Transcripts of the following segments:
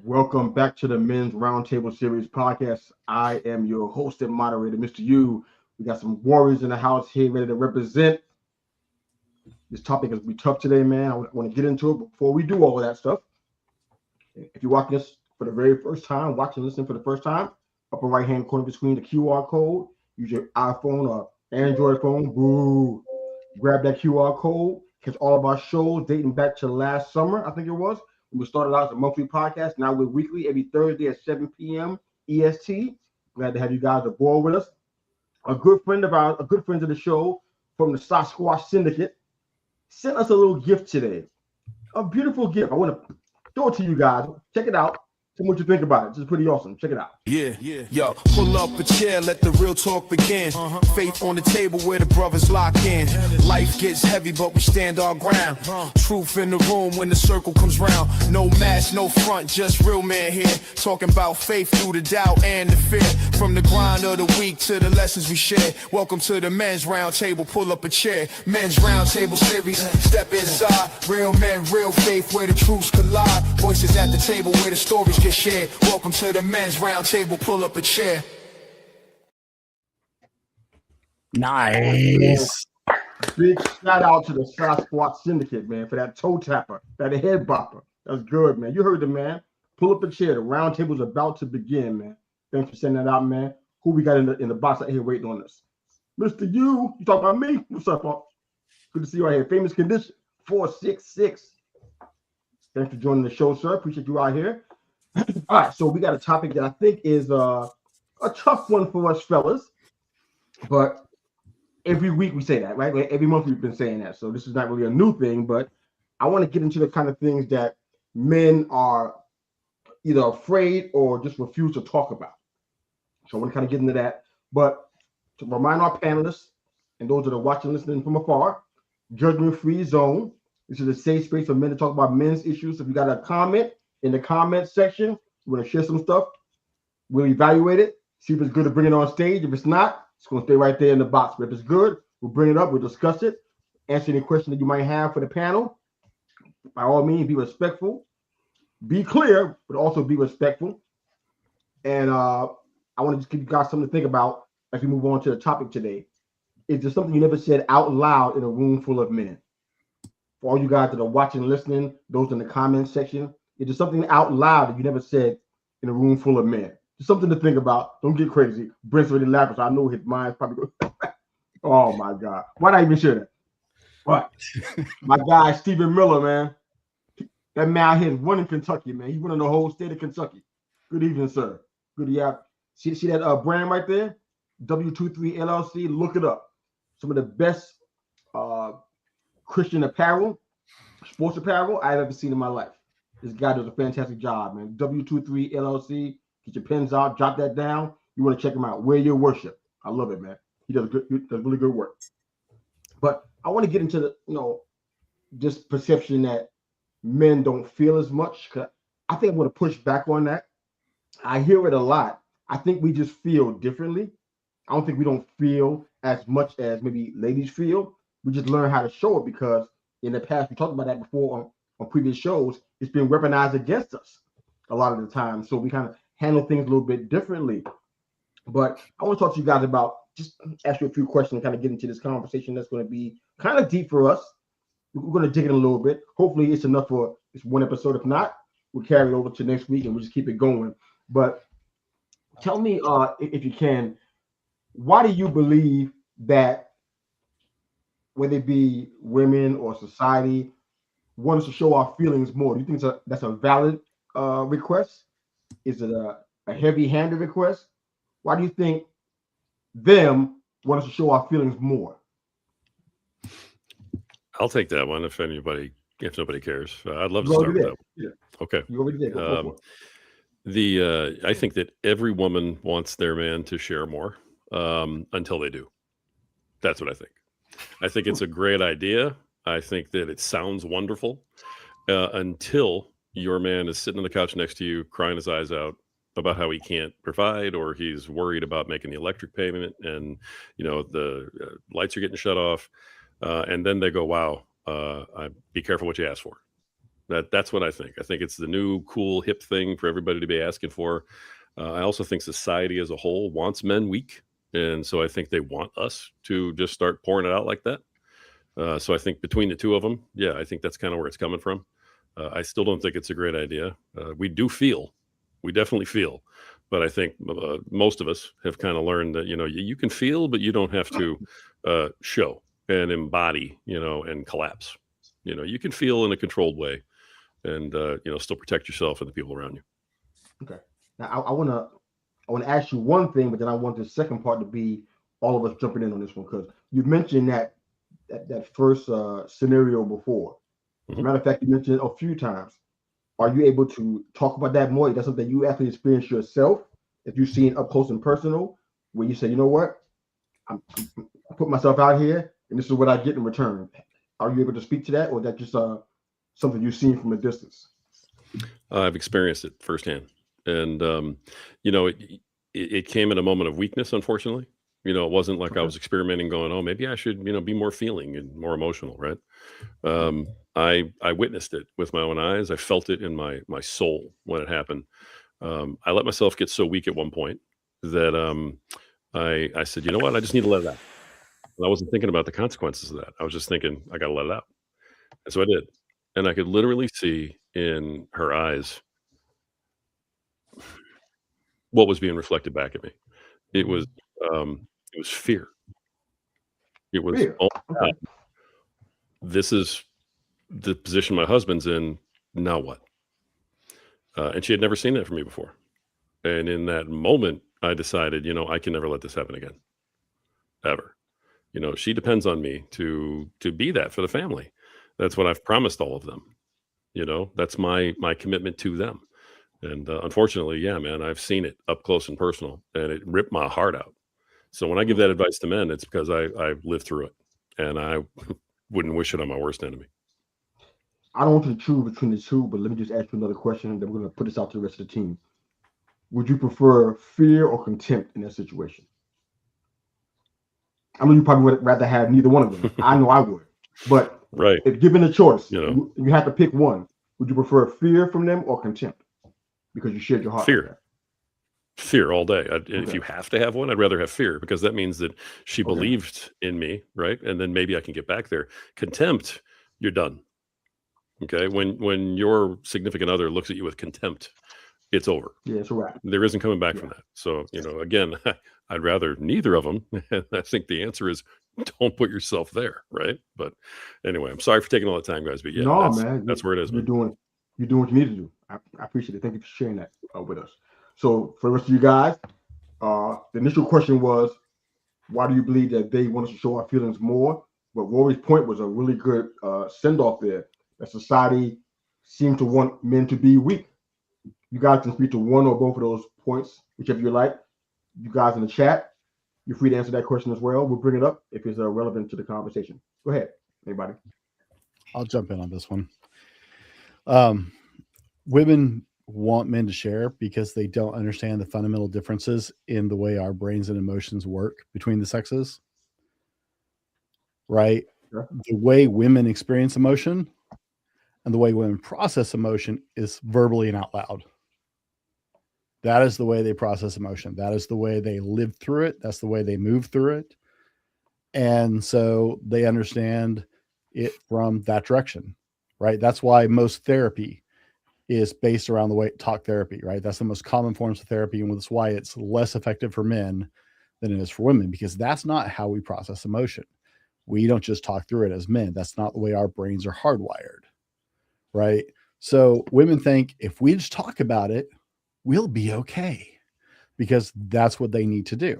Welcome back to the Men's Roundtable Series podcast. I am your host and moderator, Mr. U. We got some warriors in the house here ready to represent. This topic is going to be tough today, man. I want to get into it. Before we do all of that stuff, if you're watching this for the very first time, listening for the first time, upper right-hand corner between the QR code, use your iPhone or Android phone, grab that QR code, catch all of our shows dating back to last summer, I think it was. We started out as a monthly podcast. Now we're weekly, every Thursday at 7 p.m. EST. Glad to have you guys aboard with us. A good friend of the show from the Sasquatch Syndicate sent us a little gift today. A beautiful gift. I want to throw it to you guys. Check it out. Tell me what you think about it. This is pretty awesome. Check it out. Yeah. Yo, pull up a chair, let the real talk begin. Faith on the table where the brothers lock in. Life gets heavy, but we stand our ground. Truth in the room when the circle comes round. No mask, no front, just real man here. Talking about faith through the doubt and the fear. From the grind of the week to the lessons we share. Welcome to the Men's Roundtable. Pull up a chair. Men's Roundtable series. Step inside. Real men, real faith where the truths collide. Voices at the table where the stories get shared. Welcome to the Men's Roundtable. Pull up a chair. Nice. Big shout out to the Sasquatch Syndicate, man, for that toe tapper, that head bopper. That's good, man. You heard the man. Pull up a chair. The roundtable's about to begin, man. Thanks for sending that out, man. Who we got in the box out here waiting on us? Mr. U, you talking about me? What's up, Paul? Good to see you right here. Famous Condition 466. Thanks for joining the show, sir. Appreciate you out here. All right, so we got a topic that I think is a tough one for us fellas, but every week we say that, right? Every month we've been saying that, so this is not really a new thing, but I want to get into the kind of things that men are either afraid or just refuse to talk about. So I want to kind of get into that, but to remind our panelists and those that are watching, listening from afar, judgment-free zone. This is a safe space for men to talk about men's issues. So if you got a comment, in the comment section, we're going to share some stuff. We'll evaluate it, see if it's good to bring it on stage. If it's not, it's going to stay right there in the box. But if it's good, we'll bring it up, we'll discuss it, answer any question that you might have for the panel. By all means, be respectful. Be clear, but also be respectful. And I want to just give you guys something to think about as we move on to the topic today. Is there something you never said out loud in a room full of men? For all you guys that are watching, listening, those in the comment section, is there something out loud that you never said in a room full of men? Just something to think about. Don't get crazy. Brent's already laughing, so I know his mind's probably going. Oh my God. Why not even share that? What? My guy, Stephen Miller, man. That man out here is running Kentucky, man. He's running the whole state of Kentucky. Good evening, sir. Good to have. See that brand right there? W23 LLC. Look it up. Some of the best Christian apparel, sports apparel I've ever seen in my life. This guy does a fantastic job, man. W23 LLC. Get your pens out, jot that down. You want to check him out. Wear Your Worship. I love it, man. He does really good work. But I want to get into the, this perception that men don't feel as much. I think I'm going to push back on that. I hear it a lot. I think we just feel differently. I don't think we don't feel as much as maybe ladies feel. We just learn how to show it because in the past, we talked about that before on previous shows, it's been weaponized against us a lot of the time. So we kind of handle things a little bit differently. But I want to talk to you guys about, just ask you a few questions and kind of get into this conversation that's going to be kind of deep for us. We're going to dig in a little bit. Hopefully it's enough for this one episode. If not, we'll carry it over to next week and we'll just keep it going. But tell me, if you can, why do you believe that, whether it be women or society, want us to show our feelings more? Do you think that's a valid request? Is it a heavy-handed request? Why do you think them want us to show our feelings more? I'll take that one if nobody cares. I'd love to start with that. Yeah. Okay. You already did. I think that every woman wants their man to share more until they do. That's what I think. I think it's a great idea. I think that it sounds wonderful until your man is sitting on the couch next to you, crying his eyes out about how he can't provide, or he's worried about making the electric payment, and the lights are getting shut off, and then they go, "Wow, be careful what you ask for." That's what I think. I think it's the new cool hip thing for everybody to be asking for. I also think society as a whole wants men weak. And so I think they want us to just start pouring it out like that. So I think between the two of them, yeah, I think that's kind of where it's coming from. I still don't think it's a great idea. We definitely feel, but I think most of us have kind of learned that, you can feel, but you don't have to show and embody, and collapse. You can feel in a controlled way and, still protect yourself and the people around you. Okay. Now I want to ask you one thing, but then I want the second part to be all of us jumping in on this one, because you mentioned that first scenario before. As a matter of fact, you mentioned it a few times. Are you able to talk about that more? Is that something you actually experienced yourself, if you've seen up close and personal, where you say, you know what, I put myself out here, and this is what I get in return? Are you able to speak to that, or is that just something you've seen from a distance? I've experienced it firsthand, and it came at a moment of weakness. Unfortunately, it wasn't like I was experimenting, going, "Oh, maybe I should, be more feeling and more emotional." Right? I witnessed it with my own eyes. I felt it in my soul when it happened. I let myself get so weak at one point that I said, you know what? I just need to let it out. And I wasn't thinking about the consequences of that. I was just thinking, I got to let it out. And so I did. And I could literally see in her eyes what was being reflected back at me. It was fear. It was, Fear. oh my God, this is the position my husband's in. Now what? And she had never seen that from me before. And in that moment, I decided, I can never let this happen again, ever. She depends on me to be that for the family. That's what I've promised all of them. That's my commitment to them. And unfortunately, yeah, man, I've seen it up close and personal, and it ripped my heart out. So when I give that advice to men, it's because I've lived through it, and I wouldn't wish it on my worst enemy. I don't want you to choose between the two, but let me just ask you another question, and then we're going to put this out to the rest of the team. Would you prefer fear or contempt in that situation? I know you probably would rather have neither one of them. I know I would. But right, if given a choice, you have to pick one. Would you prefer fear from them or contempt? Because you shared your heart. Fear. Fear all day. If you have to have one, I'd rather have fear, because that means that she believed in me, right? And then maybe I can get back there. Contempt, you're done. Okay, when your significant other looks at you with contempt, it's over. Yeah, it's a wrap. There isn't coming back from that. So, again, I'd rather neither of them. And I think the answer is don't put yourself there, right? But anyway, I'm sorry for taking all the time, guys. But yeah, man, that's where it is. You're doing what you need to do. I appreciate it. Thank you for sharing that with us. So for the rest of you guys, the initial question was, why do you believe that they want us to show our feelings more? But Rory's point was a really good send-off there. That society seems to want men to be weak. You guys can speak to one or both of those points, whichever you like. You guys in the chat, you're free to answer that question as well. We'll bring it up if it's relevant to the conversation. Go ahead, anybody. I'll jump in on this one. Women want men to share because they don't understand the fundamental differences in the way our brains and emotions work between the sexes. Right? Sure. The way women experience emotion and the way women process emotion is verbally and out loud. That is the way they process emotion. That is the way they live through it. That's the way they move through it. And so they understand it from that direction, right? That's why most therapy is based around the way talk therapy, right? That's the most common forms of therapy. And that's why it's less effective for men than it is for women, because that's not how we process emotion. We don't just talk through it as men. That's not the way our brains are hardwired, right? So women think if we just talk about it, we'll be okay, because that's what they need to do,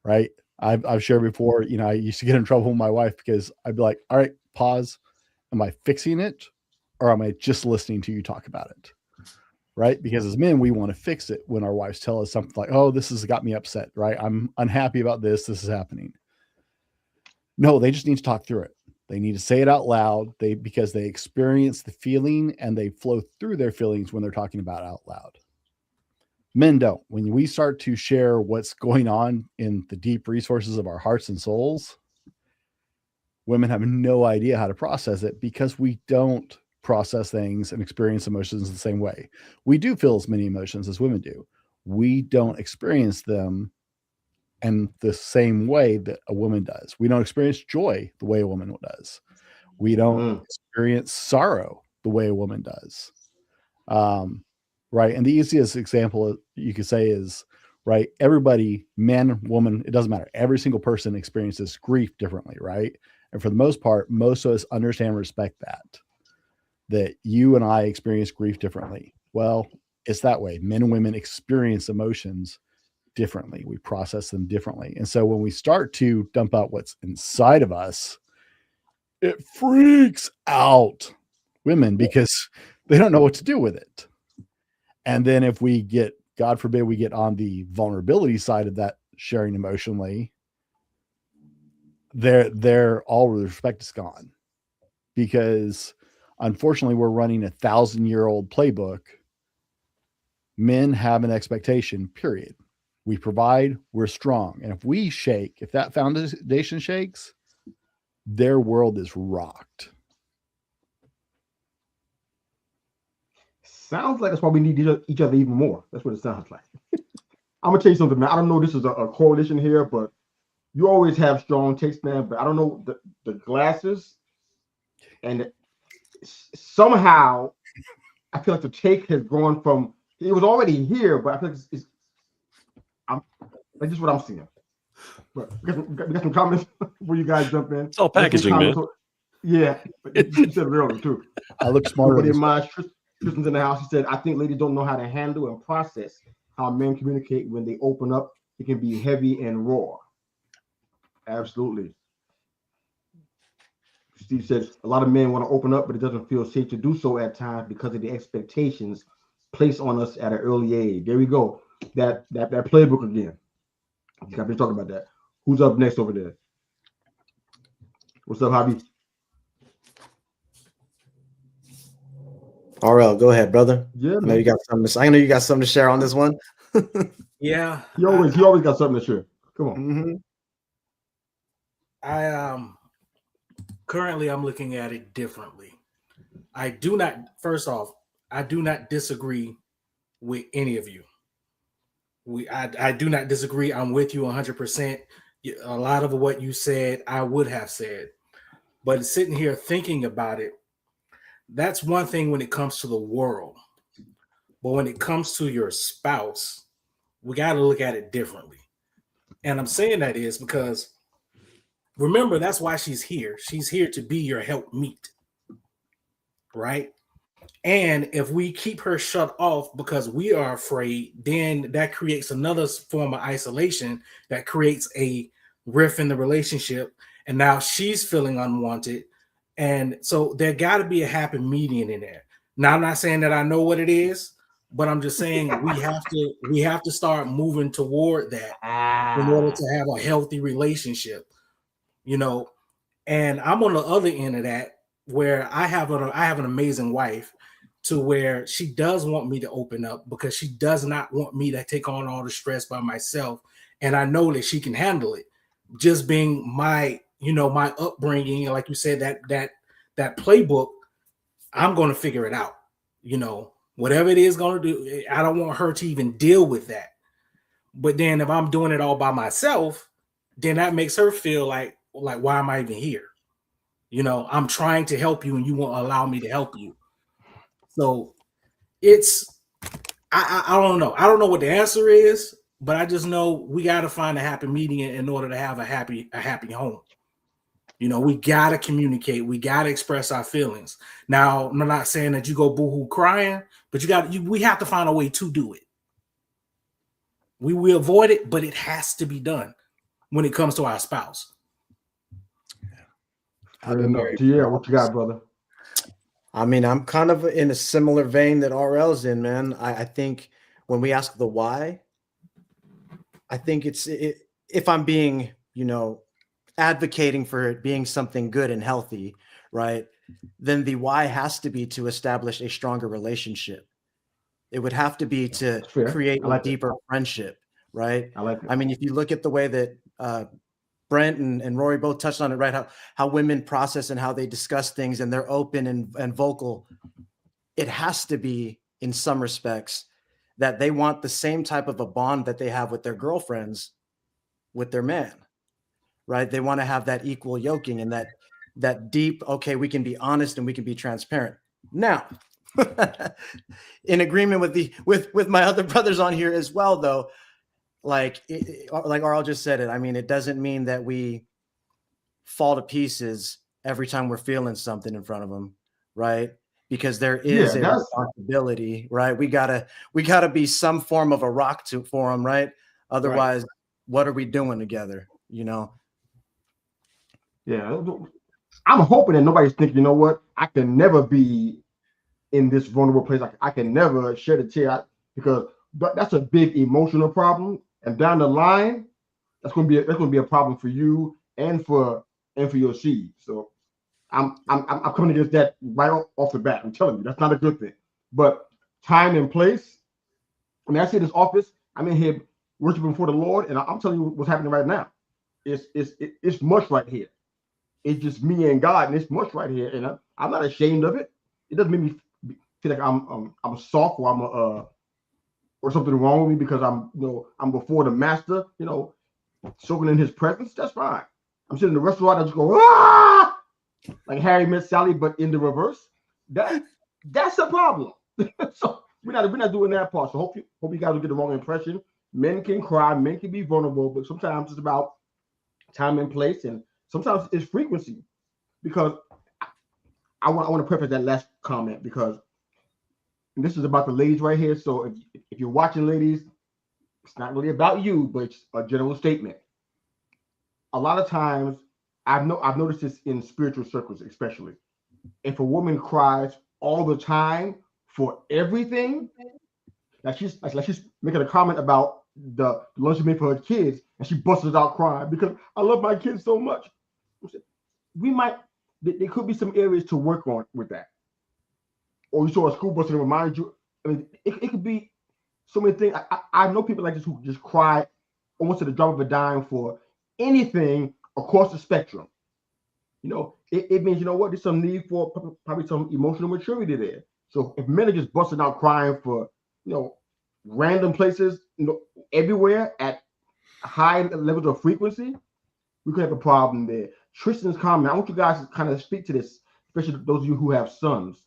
right? I've shared before, I used to get in trouble with my wife because I'd be like, all right, pause. Am I fixing it, or am I just listening to you talk about it? Right? Because as men, we want to fix it when our wives tell us something like, oh, this has got me upset, right? I'm unhappy about this. This is happening. No, they just need to talk through it. They need to say it out loud because they experience the feeling and they flow through their feelings when they're talking about it out loud. Men don't. When we start to share what's going on in the deep resources of our hearts and souls, women have no idea how to process it because we don't process things and experience emotions the same way. We do feel as many emotions as women do. We don't experience them in the same way that a woman does. We don't experience joy the way a woman does. We don't experience sorrow the way a woman does. Right. And the easiest example you could say is, right, everybody, man, woman, it doesn't matter. Every single person experiences grief differently, right? And for the most part, most of us understand and respect that you and I experience grief differently. Well, it's that way. Men and women experience emotions differently. We process them differently. And so when we start to dump out what's inside of us, it freaks out women because they don't know what to do with it. And then if we get, God forbid, we get on the vulnerability side of that sharing emotionally, they're all the respect is gone, because unfortunately we're running 1,000-year-old playbook. Men have an expectation, period. We provide, we're strong. And if we shake, if that foundation shakes, their world is rocked. Sounds like that's why we need each other even more. That's what it sounds like. I'm gonna tell you something, man. I don't know if this is a coalition here, but you always have strong takes, man. But I don't know the glasses, and somehow I feel like the take has gone from, it was already here, but I feel like that's just what I'm seeing. But we got some comments before you guys jump in. It's all packaging, man. Yeah, but you said it earlier too. I look smarter. Tristan's in the house. He said, I think ladies don't know how to handle and process how men communicate when they open up. It can be heavy and raw. Absolutely. Steve said, a lot of men want to open up, but it doesn't feel safe to do so at times because of the expectations placed on us at an early age. There we go. That playbook again. I've been talking about that. Who's up next over there? What's up, Javi? RL, go ahead, brother. Yeah, I know you got something to share on this one. Yeah. He always got something to share. Come on. Mm-hmm. Currently I'm looking at it differently. I do not disagree with any of you. I do not disagree. I'm with you 100%. A lot of what you said, I would have said, but sitting here thinking about it, that's one thing when it comes to the world. But when it comes to your spouse, we got to look at it differently. And I'm saying that is because, remember, that's why she's here. She's here to be your helpmeet, right? And if we keep her shut off because we are afraid, then that creates another form of isolation that creates a rift in the relationship. And now she's feeling unwanted. And so there got to be a happy median in there. Now, I'm not saying that I know what it is, but I'm just saying we have to start moving toward that in order to have a healthy relationship, you know. And I'm on the other end of that, where I have an amazing wife, to where she does want me to open up because she does not want me to take on all the stress by myself. And I know that she can handle it, just being my upbringing. And like you said, that playbook, I'm going to figure it out, whatever it is going to do. I don't want her to even deal with that. But then if I'm doing it all by myself, then that makes her feel like, why am I even here? I'm trying to help you and you won't allow me to help you. So I don't know. I don't know what the answer is, but I just know we got to find a happy median in order to have a happy home. We got to communicate. We got to express our feelings. Now, I'm not saying that you go boohoo crying, but we have to find a way to do it. We will avoid it, but it has to be done when it comes to our spouse. Yeah, what you got, brother? I mean, I'm kind of in a similar vein that RL's in, man. I think when we ask the why, I think if I'm being, advocating for it being something good and healthy, right, then the why has to be to establish a stronger relationship. It would have to be to create a deeper friendship, right? I like it. I mean, if you look at the way that Brent and Rory both touched on it, right? How women process and how they discuss things, and they're open and vocal. It has to be, in some respects, that they want the same type of a bond that they have with their girlfriends, with their man, right? They want to have that equal yoking and that deep, okay, we can be honest and we can be transparent. Now, in agreement with my other brothers on here as well, though, like Arl just said it. I mean, it doesn't mean that we fall to pieces every time we're feeling something in front of them, right? Because there is a responsibility, right? We gotta be some form of a rock for them, right? Otherwise, what are we doing together? You know? Yeah, I'm hoping that nobody's thinking, you know what? I can never be in this vulnerable place. I can never shed a tear, because that's a big emotional problem. And down the line, that's gonna be a problem for you and for your seed. So I'm coming against that right off the bat. I'm telling you, that's not a good thing. But time and place. I mean, I see this office. I'm in here worshiping for the Lord, and I'm telling you what's happening right now. It's much right here. It's just me and God, and it's much right here, and I'm not ashamed of it. It doesn't make me feel like I'm soft or or something wrong with me because I'm before the master, soaking in his presence. That's fine. I'm sitting in the restaurant, I just go like Harry met Sally, but in the reverse. That's a problem. So we're not doing that part. So hope you guys will get the wrong impression. Men can cry, men can be vulnerable, but sometimes it's about time and place, and sometimes it's frequency. Because I want to preface that last comment, because this is about the ladies right here. So if you're watching, ladies, it's not really about you, but it's a general statement. A lot of times, I've noticed this in spiritual circles, especially. If a woman cries all the time for everything, like she's making a comment about the lunch she made for her kids, and she busts out crying because I love my kids so much. There could be some areas to work on with that. Or you saw a school bus and it reminded you. I mean, it could be so many things. I know people like this who just cry almost at the drop of a dime for anything across the spectrum. It means, there's some need for probably some emotional maturity there. So if men are just busting out crying for, random places, everywhere at high levels of frequency, we could have a problem there. Tristan's comment, I want you guys to kind of speak to this, especially those of you who have sons.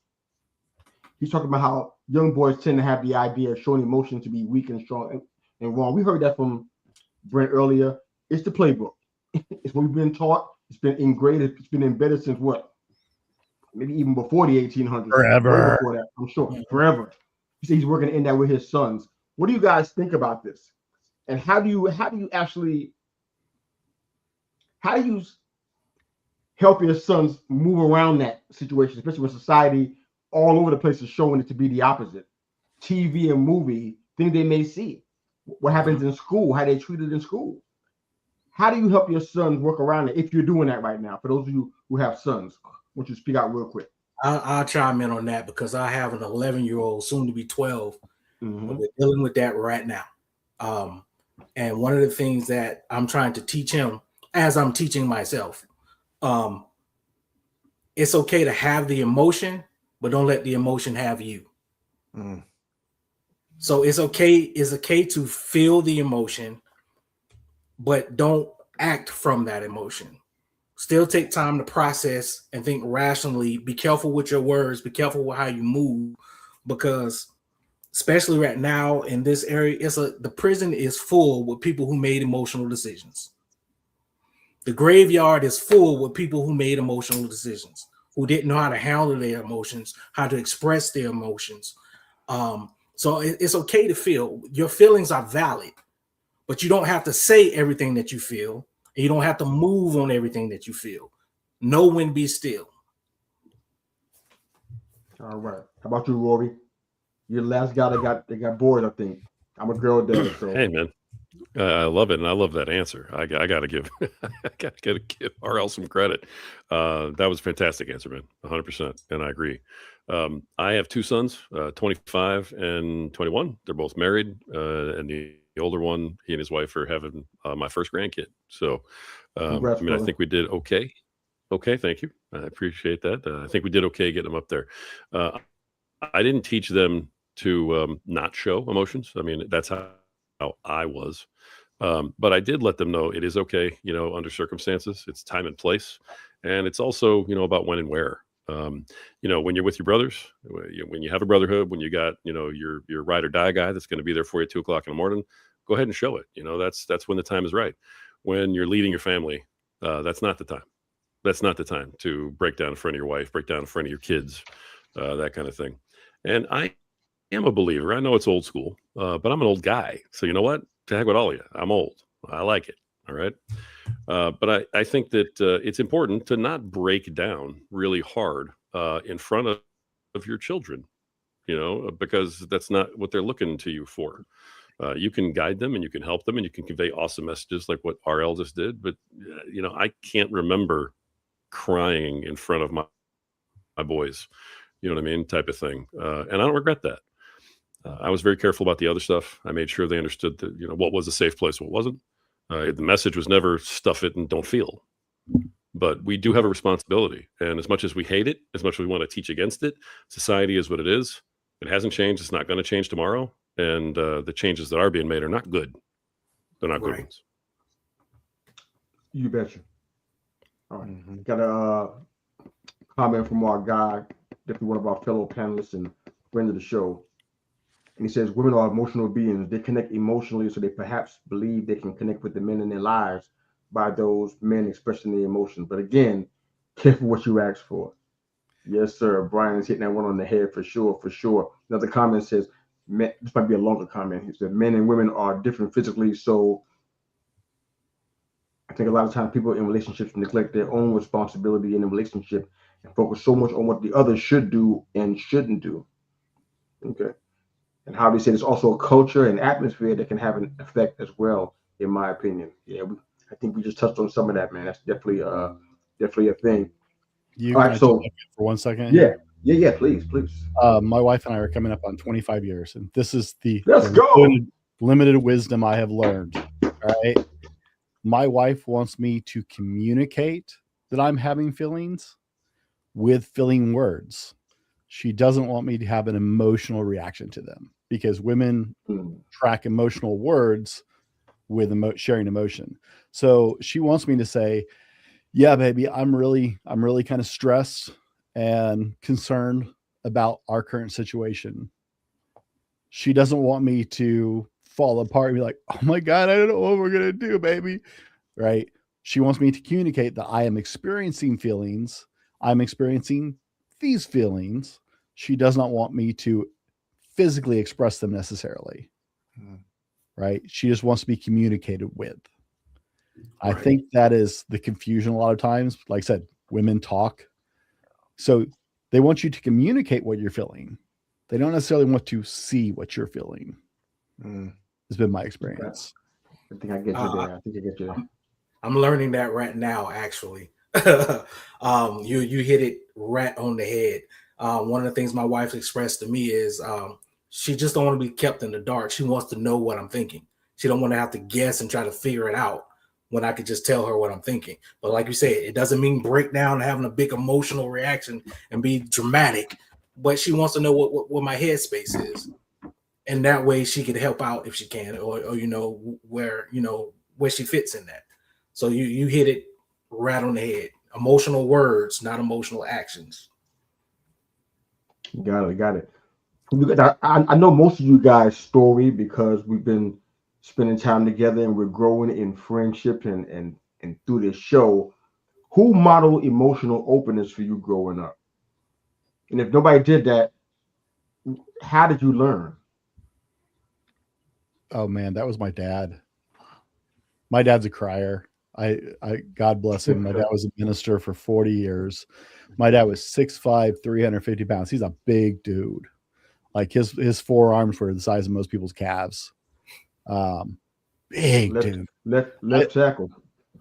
He's talking about how young boys tend to have the idea of showing emotion to be weak and strong and wrong. We heard that from Brent earlier. It's the playbook. It's what we've been taught. It's been ingrained. It's been embedded since what? Maybe even before the 1800s. Forever. Way before that, I'm sure. Forever. He says he's working in that with his sons. What do you guys think about this? And how do you help your sons move around that situation, especially when society all over the place is showing it to be the opposite? TV and movie, things they may see. What happens in school, how they treated in school. How do you help your sons work around it if you're doing that right now? For those of you who have sons, I want you to speak out real quick. I'll chime in on that because I have an 11-year-old, soon to be 12. Mm-hmm. We're dealing with that right now. And one of the things that I'm trying to teach him, as I'm teaching myself, it's okay to have the emotion, but don't let the emotion have you. Mm. So it's okay to feel the emotion, but don't act from that emotion. Still take time to process and think rationally. Be careful with your words. Be careful with how you move, because especially right now in this area, the prison is full with people who made emotional decisions. The graveyard is full with people who made emotional decisions, who didn't know how to handle their emotions, how to express their emotions. So it's okay to feel. Your feelings are valid, but you don't have to say everything that you feel. And you don't have to move on everything that you feel. Know when to be still. All right. How about you, Rory? You're the last guy that got bored, I think. I'm a girl dad, so. Hey, man. I love it, and I love that answer. I got to give RL some credit. That was a fantastic answer, man. 100%, and I agree. I have two sons, 25 and 21. They're both married, and the older one, he and his wife are having my first grandkid. So Congrats, I brother. think we did okay. Okay, thank you. I appreciate that. I think we did okay getting them up there. I didn't teach them to not show emotions. I mean, that's how I was. But I did let them know it is okay, under circumstances. It's time and place. And it's also, about when and where. When you're with your brothers, when you have a brotherhood, when you got, your ride or die guy that's going to be there for you at 2 o'clock in the morning, go ahead and show it. That's when the time is right. When you're leading your family, that's not the time. That's not the time to break down in front of your wife, break down in front of your kids, that kind of thing. And I am a believer. I know it's old school, but I'm an old guy. So you know what? To heck with all of you. I'm old. I like it. All right. But I think that it's important to not break down really hard in front of your children, because that's not what they're looking to you for. You can guide them and you can help them and you can convey awesome messages like what RL just did. But, I can't remember crying in front of my boys, you know what I mean? Type of thing. And I don't regret that. I was very careful about the other stuff. I made sure they understood that, what was a safe place, what wasn't. The message was never stuff it and don't feel. But we do have a responsibility. And as much as we hate it, as much as we want to teach against it, society is what it is. It hasn't changed. It's not going to change tomorrow. And the changes that are being made are not good. They're not good ones. You betcha. All right. Got a comment from our guy, definitely one of our fellow panelists and friend of the show. And he says, women are emotional beings. They connect emotionally, so they perhaps believe they can connect with the men in their lives by those men expressing their emotions. But again, careful what you ask for. Yes, sir. Brian's hitting that one on the head for sure, for sure. Another comment says, this might be a longer comment. He said, men and women are different physically, so I think a lot of times people in relationships neglect their own responsibility in a relationship and focus so much on what the other should do and shouldn't do. Okay. And how they say there's also a culture and atmosphere that can have an effect as well, in my opinion. Yeah, I think we just touched on some of that, man. That's definitely a thing. You All can right, I so jump in for 1 second? Yeah, please. My wife and I are coming up on 25 years, and this is the Let's go. limited wisdom I have learned. All right. My wife wants me to communicate that I'm having feelings with feeling words. She doesn't want me to have an emotional reaction to them because women track emotional words with sharing emotion. So she wants me to say, yeah, baby, I'm really kind of stressed and concerned about our current situation. She doesn't want me to fall apart and be like, oh my God, I don't know what we're going to do, baby. Right. She wants me to communicate that I am experiencing feelings. I'm experiencing these feelings. She does not want me to physically express them necessarily. Right. She just wants to be communicated with. Right. I think that is the confusion a lot of times. Like I said, women talk. So they want you to communicate what you're feeling. They don't necessarily want to see what you're feeling. It's been my experience. I think I get you there. I'm learning that right now, actually. You hit it right on the head. One of the things my wife expressed to me is she just don't want to be kept in the dark. She wants to know what I'm thinking. She don't want to have to guess and try to figure it out when I could just tell her what I'm thinking. But like you said, it doesn't mean break down and having a big emotional reaction and be dramatic. But she wants to know what my headspace is. And that way she could help out if she can, or where she fits in that. So you hit it right on the head. Emotional words, not emotional actions. Got it. I know most of you guys' story because we've been spending time together and we're growing in friendship and through this show. Who modeled emotional openness for you growing up? And if nobody did that, how did you learn? Oh man, that was my dad. My dad's a crier. I God bless him. My dad was a minister for 40 years. My dad was 6'5", 350 pounds. He's a big dude. Like his forearms were the size of most people's calves. Big dude. Left tackle.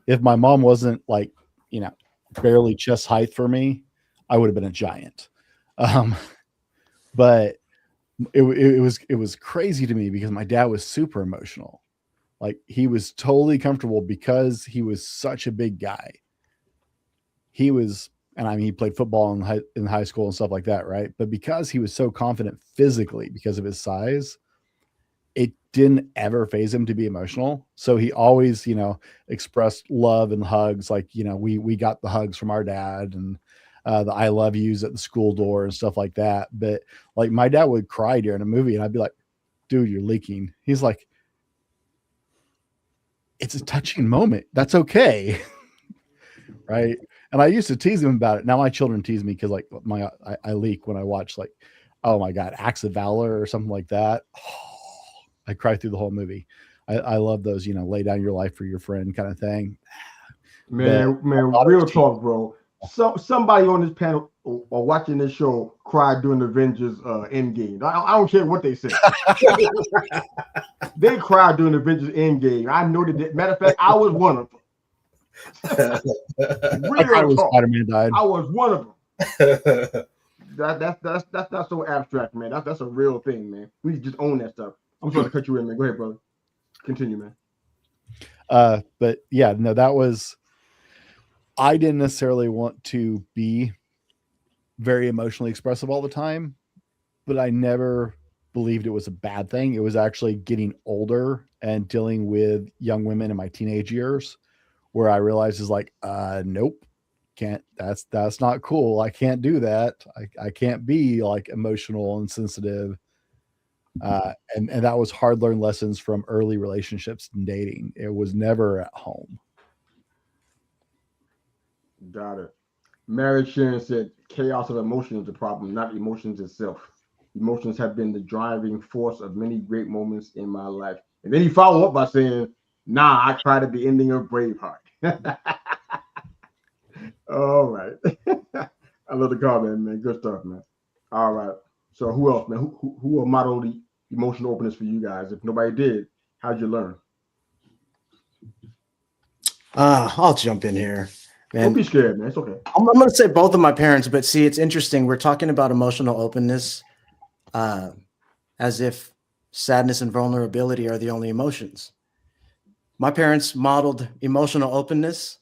If my mom wasn't like, barely chest height for me, I would have been a giant. But it was crazy to me because my dad was super emotional. Like he was totally comfortable because he was such a big guy. He was, and I mean, he played football in high school and stuff like that, right? But because he was so confident physically because of his size, it didn't ever phase him to be emotional. So he always, expressed love and hugs. Like, we got the hugs from our dad and the I love yous at the school door and stuff like that. But like my dad would cry during a movie and I'd be like, dude, you're leaking. He's like, it's a touching moment. That's okay. Right. And I used to tease him about it. Now my children tease me because like I leak when I watch like, oh my God, Acts of Valor or something like that. Oh, I cry through the whole movie. I love those, lay down your life for your friend kind of thing. Man, real talk, bro. Somebody on this panel or watching this show cried during the Avengers Endgame. I don't care what they say. They cried during the Avengers Endgame. I know they did. Matter of fact, I was one of them. Real talk. Spider-Man died. I was one of them. That's not so abstract, man. That's a real thing, man. We just own that stuff. I'm sorry to cut you in, man. Go ahead, brother. Continue, man. But yeah, no, I didn't necessarily want to be very emotionally expressive all the time, but I never believed it was a bad thing. It was actually getting older and dealing with young women in my teenage years where I realized is like, nope, can't, that's not cool. I can't do that. I can't be like emotional and sensitive. And that was hard learned lessons from early relationships and dating. It was never at home. Got it. Mary Sharon said, chaos of emotion is the problem, not emotions itself. Emotions have been the driving force of many great moments in my life. And then he followed up by saying, nah, I cried at the ending of Braveheart. All right. I love the comment, man. Good stuff, man. All right. So who else, man? Who will model the emotional openness for you guys? If nobody did, how'd you learn? I'll jump in here. Man. Don't be scared, man. It's okay. I'm going to say both of my parents, but see, it's interesting. We're talking about emotional openness as if sadness and vulnerability are the only emotions. My parents modeled emotional openness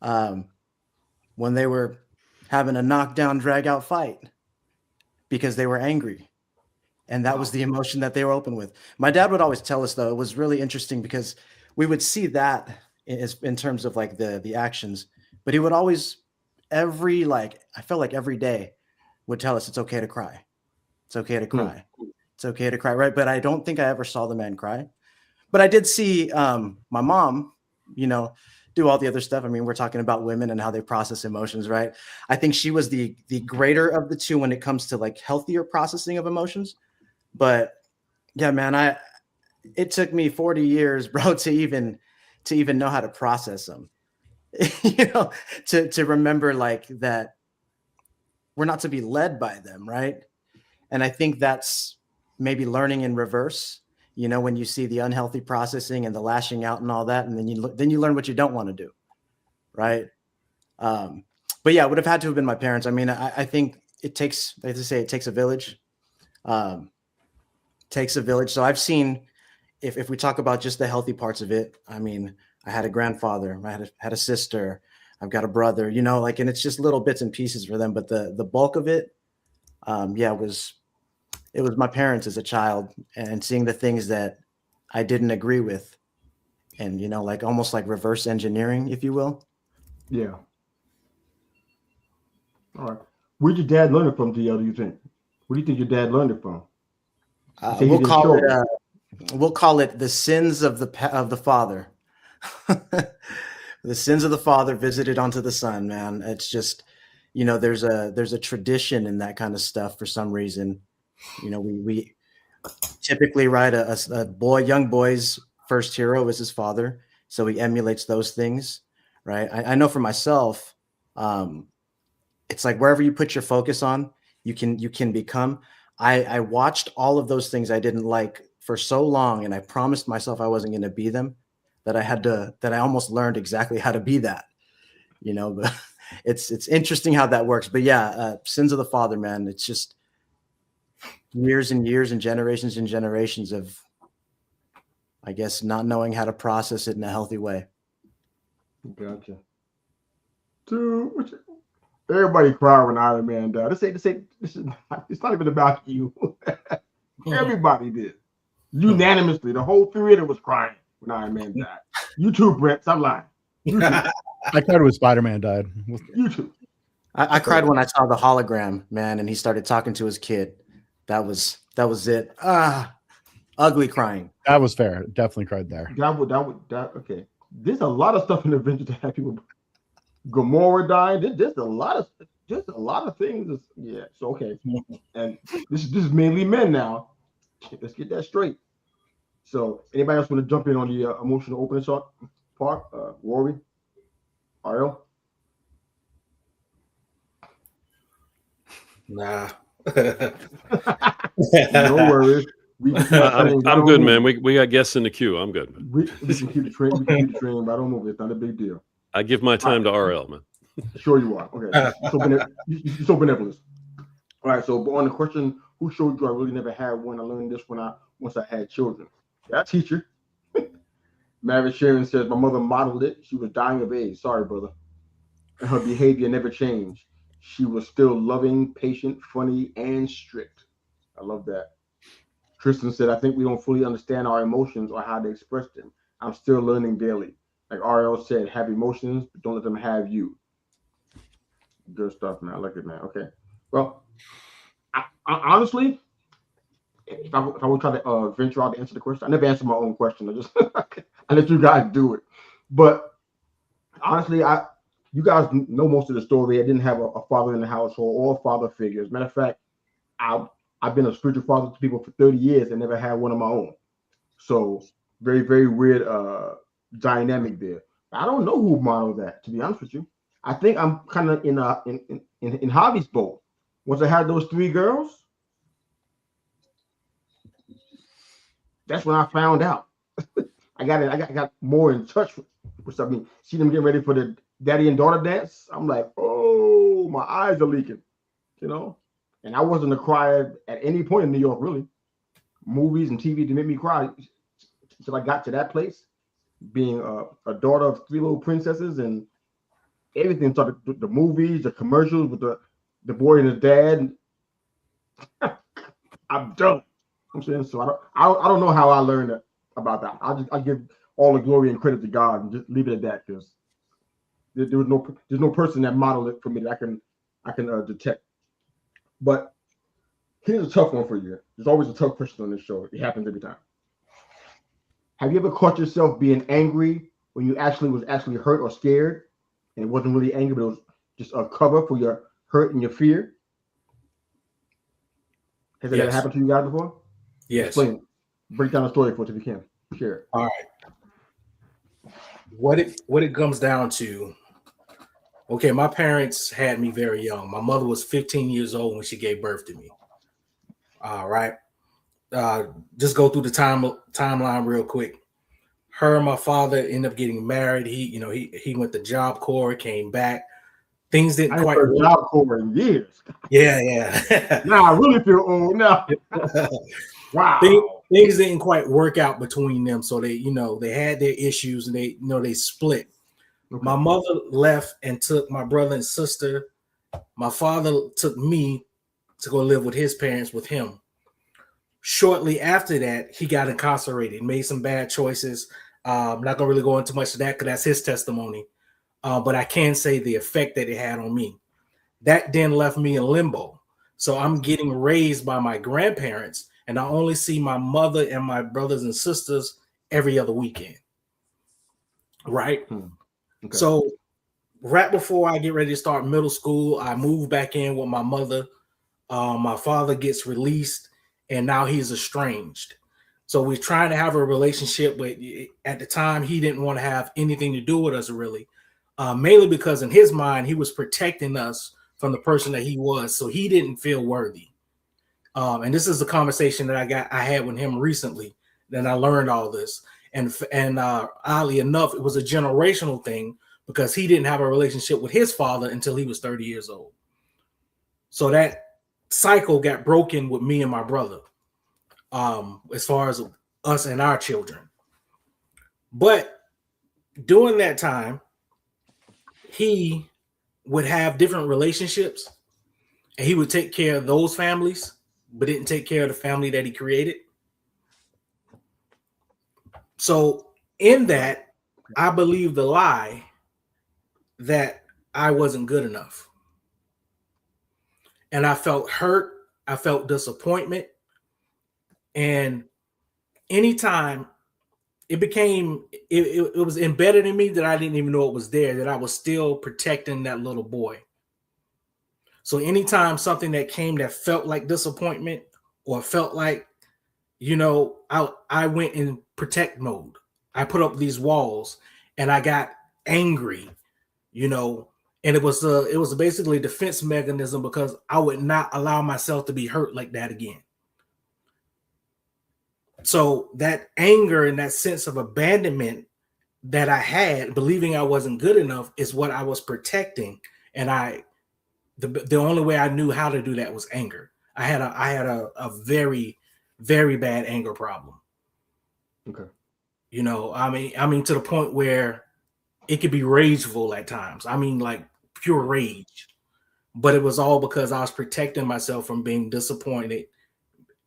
when they were having a knockdown, drag out fight because they were angry. And that was the emotion that they were open with. My dad would always tell us, though, it was really interesting because we would see that in terms of like the actions, but he would always I felt like every day would tell us it's okay to cry. It's okay to cry. It's okay to cry. Right. But I don't think I ever saw the man cry. But I did see my mom, do all the other stuff. I mean, we're talking about women and how they process emotions, right? I think she was the greater of the two when it comes to like healthier processing of emotions. But yeah, man, it took me 40 years, bro, to even know how to process them, to remember like that we're not to be led by them. Right. And I think that's maybe learning in reverse, when you see the unhealthy processing and the lashing out and all that, and then you learn what you don't want to do. Right. But yeah, it would have had to have been my parents. I mean, I think it takes, like they say, it takes a village. Takes a village. So I've seen, if we talk about just the healthy parts of it, I mean, I had a grandfather, I had a sister, I've got a brother, and it's just little bits and pieces for them. But the bulk of it, it was my parents as a child and seeing the things that I didn't agree with and, like almost like reverse engineering, if you will. Yeah. All right. Where'd your dad learn it from, DL, do you think? Where do you think your dad learned it from? We'll call it the sins of the father. The sins of the father visited onto the son, man. It's just, there's a tradition in that kind of stuff for some reason. We typically write a young boy's first hero is his father. So he emulates those things, right? I know for myself, it's like wherever you put your focus on, you can become. I watched all of those things I didn't like for so long, and I promised myself I wasn't going to be them, that I almost learned exactly how to be that, but it's interesting how that works. But yeah, sins of the father, man, it's just years and years and generations of, I guess not knowing how to process it in a healthy way. Gotcha. Dude, everybody cried when Iron Man died. This is not, it's not even about you. Everybody did. Unanimously. The whole theater was crying when Iron Man died. You too, Brett. Stop lying. You too. I cried when Spider-Man died. You too. I cried when I saw the hologram, man, and he started talking to his kid. That was it. Ugly crying. That was fair. Definitely cried there. Okay. There's a lot of stuff in Avengers that have people. Gamora died. There's a lot of things. Yeah. So okay. And this is mainly men now. Let's get that straight. So anybody else want to jump in on the emotional opening shot part? Rory, Ariel. Nah. No worries. I'm good, man. We got guests in the queue. I'm good, man. We can keep the train. We can keep the train, but I don't know. It's not a big deal. I give my time to RL, man. Sure you are. Okay. You're so benevolent. All right. So on the question, who showed you I really never had one? I learned this once I had children. Yeah, teacher. Mary Sharon says, my mother modeled it. She was dying of AIDS. Sorry, brother. And her behavior never changed. She was still loving, patient, funny, and strict. I love that. Tristan said, I think we don't fully understand our emotions or how to express them. I'm still learning daily. Like RL said, have emotions, but don't let them have you. Good stuff, man. I like it, man. Okay. Well, I honestly, if I would try to venture out to answer the question, I never answer my own question. I let you guys do it. But honestly, you guys know most of the story. I didn't have a father in the household or father figures. Matter of fact, I've been a spiritual father to people for 30 years and never had one of my own. So very, very weird dynamic there. I don't know who modeled that, to be honest with you. I think I'm kind of in Javi's boat. Once I had those 3 girls, that's when I found out. I got more in touch with something. See them getting ready for the daddy and daughter dance. I'm like, oh, my eyes are leaking, you know. And I wasn't a crier at any point in New York, really. Movies and TV didn't make me cry until I got to that place. Being a daughter of 3 little princesses and everything started, the movies, the commercials with the boy and his dad. I'm done. I'm saying, so I don't know how I learned about that. I give all the glory and credit to God and just leave it at that, because there's no person that modeled it for me that I can detect. But here's a tough one for you. There's always a tough question on this show. It happens every time. Have you ever caught yourself being angry when you was actually hurt or scared, and it wasn't really anger, but it was just a cover for your hurt and your fear? Has that ever happened to you guys before? Yes. Explain. Break down the story for us if you can. Share it. All right. What it comes down to. Okay, my parents had me very young. My mother was 15 years old when she gave birth to me. All right. Just go through the timeline real quick. Her and my father ended up getting married. He went to Job Corps, came back. Things didn't quite work. Job Corps in years. Yeah. Now I really feel old now. Wow. Things didn't quite work out between them. So they had their issues and they split. Okay. My mother left and took my brother and sister. My father took me to go live with his parents with him. Shortly after that, he got incarcerated, made some bad choices. I'm not going to really go into much of that because that's his testimony. But I can say the effect that it had on me. That then left me in limbo. So I'm getting raised by my grandparents, and I only see my mother and my brothers and sisters every other weekend. Right? Okay. So right before I get ready to start middle school, I move back in with my mother. My father gets released, and now he's estranged. So we're trying to have a relationship, but at the time, he didn't want to have anything to do with us, really. Mainly because in his mind, he was protecting us from the person that he was. So he didn't feel worthy. And this is a conversation that I had with him recently. Then I learned all this. And oddly enough, it was a generational thing because he didn't have a relationship with his father until he was 30 years old. So that cycle got broken with me and my brother, as far as us and our children. But during that time, he would have different relationships and he would take care of those families, but didn't take care of the family that he created. So in that, I believe the lie that I wasn't good enough. And I felt hurt. I felt disappointment. And anytime it was embedded in me that I didn't even know it was there, that I was still protecting that little boy. So anytime something that came that felt like disappointment or felt like, I went in protect mode. I put up these walls and I got angry, and it was basically a defense mechanism because I would not allow myself to be hurt like that again. So that anger and that sense of abandonment that I had, believing I wasn't good enough, is what I was protecting. And the only way I knew how to do that was anger. I had a very, very bad anger problem. Okay. I mean, to the point where it could be rageful at times. I mean, like pure rage. But it was all because I was protecting myself from being disappointed,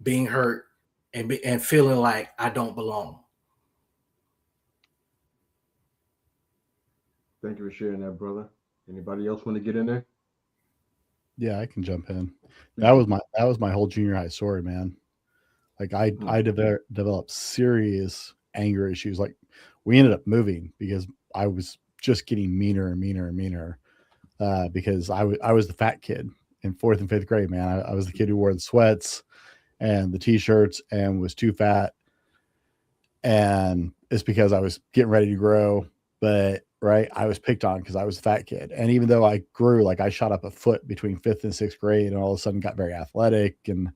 being hurt, and feeling like I don't belong. Thank you for sharing that, brother. Anybody else want to get in there? Yeah, I can jump in. That was my whole junior high story, man. Like I developed serious anger issues. Like we ended up moving because I was just getting meaner and meaner and meaner. Because I was the fat kid in 4th and 5th grade, man. I was the kid who wore the sweats and the t-shirts and was too fat. And it's because I was getting ready to grow, but I was picked on because I was a fat kid. And even though I grew, like I shot up a foot between 5th and 6th grade and all of a sudden got very athletic and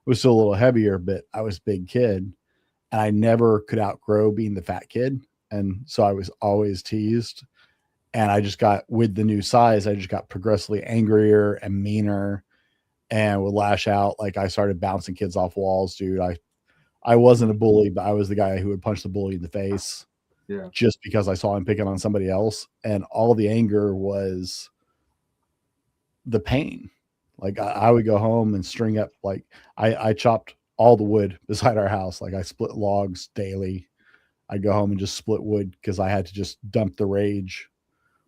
was still a little heavier, but I was a big kid and I never could outgrow being the fat kid. And so I was always teased. And I just got, with the new size, I just got progressively angrier and meaner and would lash out. Like I started bouncing kids off walls, dude. I wasn't a bully, but I was the guy who would punch the bully in the face. Yeah. Just because I saw him picking on somebody else. And all the anger was the pain. Like I would go home and string up, like I chopped all the wood beside our house. Like I split logs daily. I'd go home and just split wood because I had to just dump the rage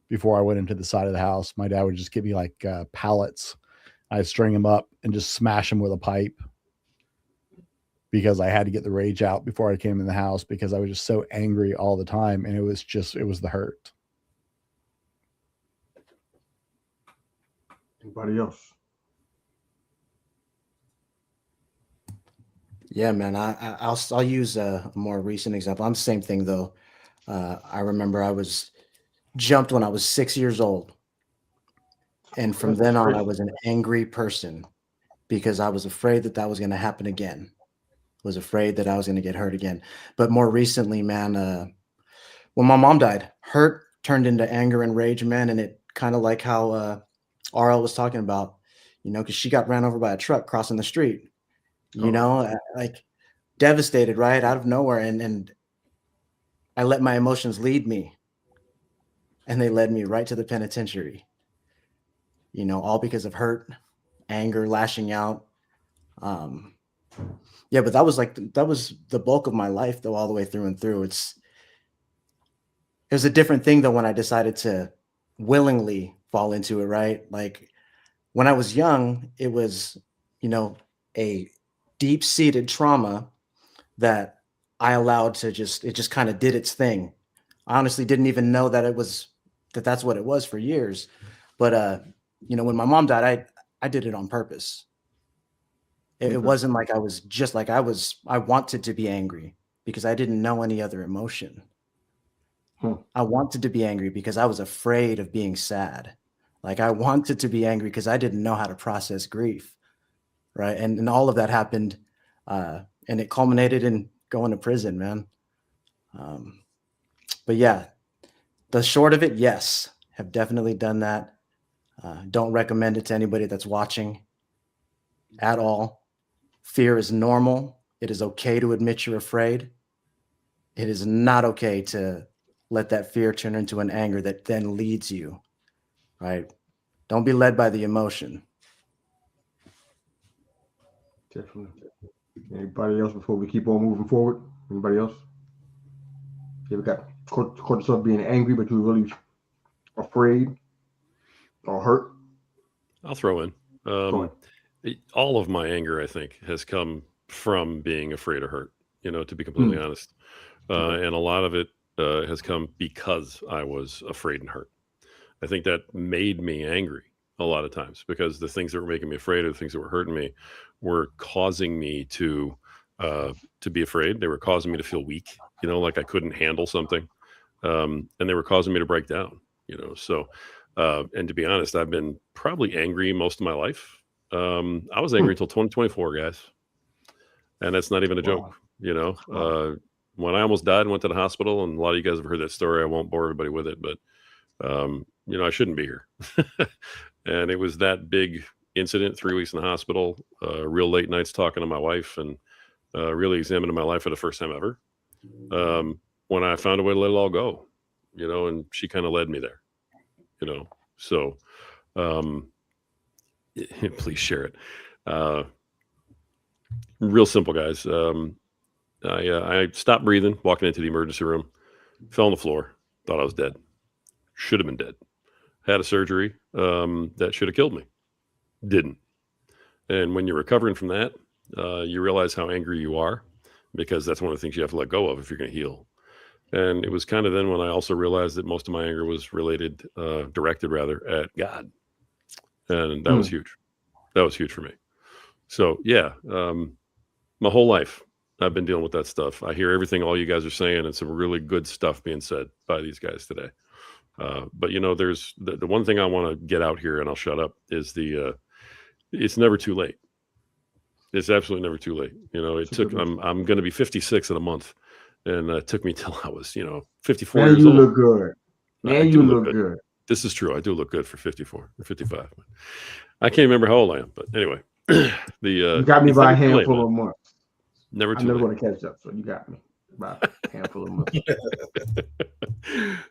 before I went into the side of the house. My dad would just give me like pallets. I'd string them up and just smash them with a pipe because I had to get the rage out before I came in the house because I was just so angry all the time. And it was the hurt. Anybody else? Yeah, man. I'll use a more recent example. I'm the same thing though. I remember I was jumped when I was 6 years old. And from then on, I was an angry person because I was afraid that was going to happen again. Was afraid that I was going to get hurt again. But more recently, man, when my mom died, hurt turned into anger and rage, man. And it kind of like how RL was talking about, because she got ran over by a truck crossing the street, like devastated, right? Out of nowhere. And I let my emotions lead me. And they led me right to the penitentiary, all because of hurt, anger, lashing out. Yeah, but that was the bulk of my life though, all the way through and through. It was a different thing though when I decided to willingly fall into it, right? Like when I was young, it was, a deep-seated trauma that I allowed to it just kind of did its thing. I honestly didn't even know that that's what it was for years. But when my mom died, I did it on purpose. It wasn't like I was just like I wanted to be angry because I didn't know any other emotion. I wanted to be angry because I was afraid of being sad. Like I wanted to be angry because I didn't know how to process grief. Right. And all of that happened. And it culminated in going to prison, man. But yeah, the short of it, yes, have definitely done that. Don't recommend it to anybody that's watching at all. Fear is normal. It is okay to admit you're afraid. it is not okay to let that fear turn into an anger that then leads you, right? Don't be led by the emotion. Definitely. Anybody else before we keep on moving forward? Anybody else? You ever got caught yourself being angry, but you were really afraid or hurt? I'll throw in. Go All of my anger, I think, has come from being afraid or hurt, to be completely honest. Okay. And a lot of it has come because I was afraid and hurt. I think that made me angry a lot of times because the things that were making me afraid or the things that were hurting me were causing me to be afraid. They were causing me to feel weak, like I couldn't handle something. And they were causing me to break down, So, and to be honest, I've been probably angry most of my life. I was angry until 2024, guys. And that's not even a joke, when I almost died and went to the hospital, and a lot of you guys have heard that story. I won't bore everybody with it, but I shouldn't be here. And it was that big incident, 3 weeks in the hospital, real late nights talking to my wife and really examining my life for the first time ever. When I found a way to let it all go, and she kind of led me there, so please share it. Real simple, guys. I stopped breathing, walking into the emergency room, fell on the floor, thought I was dead. Should have been dead. Had a surgery that should have killed me. Didn't. And when you're recovering from that, you realize how angry you are, because that's one of the things you have to let go of if you're going to heal. And it was kind of then when I also realized that most of my anger was directed at God. And that was huge. That was huge for me. So yeah, my whole life I've been dealing with that stuff. I hear everything all you guys are saying, and some really good stuff being said by these guys today. But there's the one thing I want to get out here, and I'll shut up, is it's never too late. It's absolutely never too late. I'm going to be 56 in a month, and it took me till I was 54 Man, years you old. look good. Man, you look good. This is true. I do look good for 54 or 55. I can't remember how old I am, but anyway, you got me by a handful of months. Never too I'm never late. going to catch up, so you got me by a handful of months.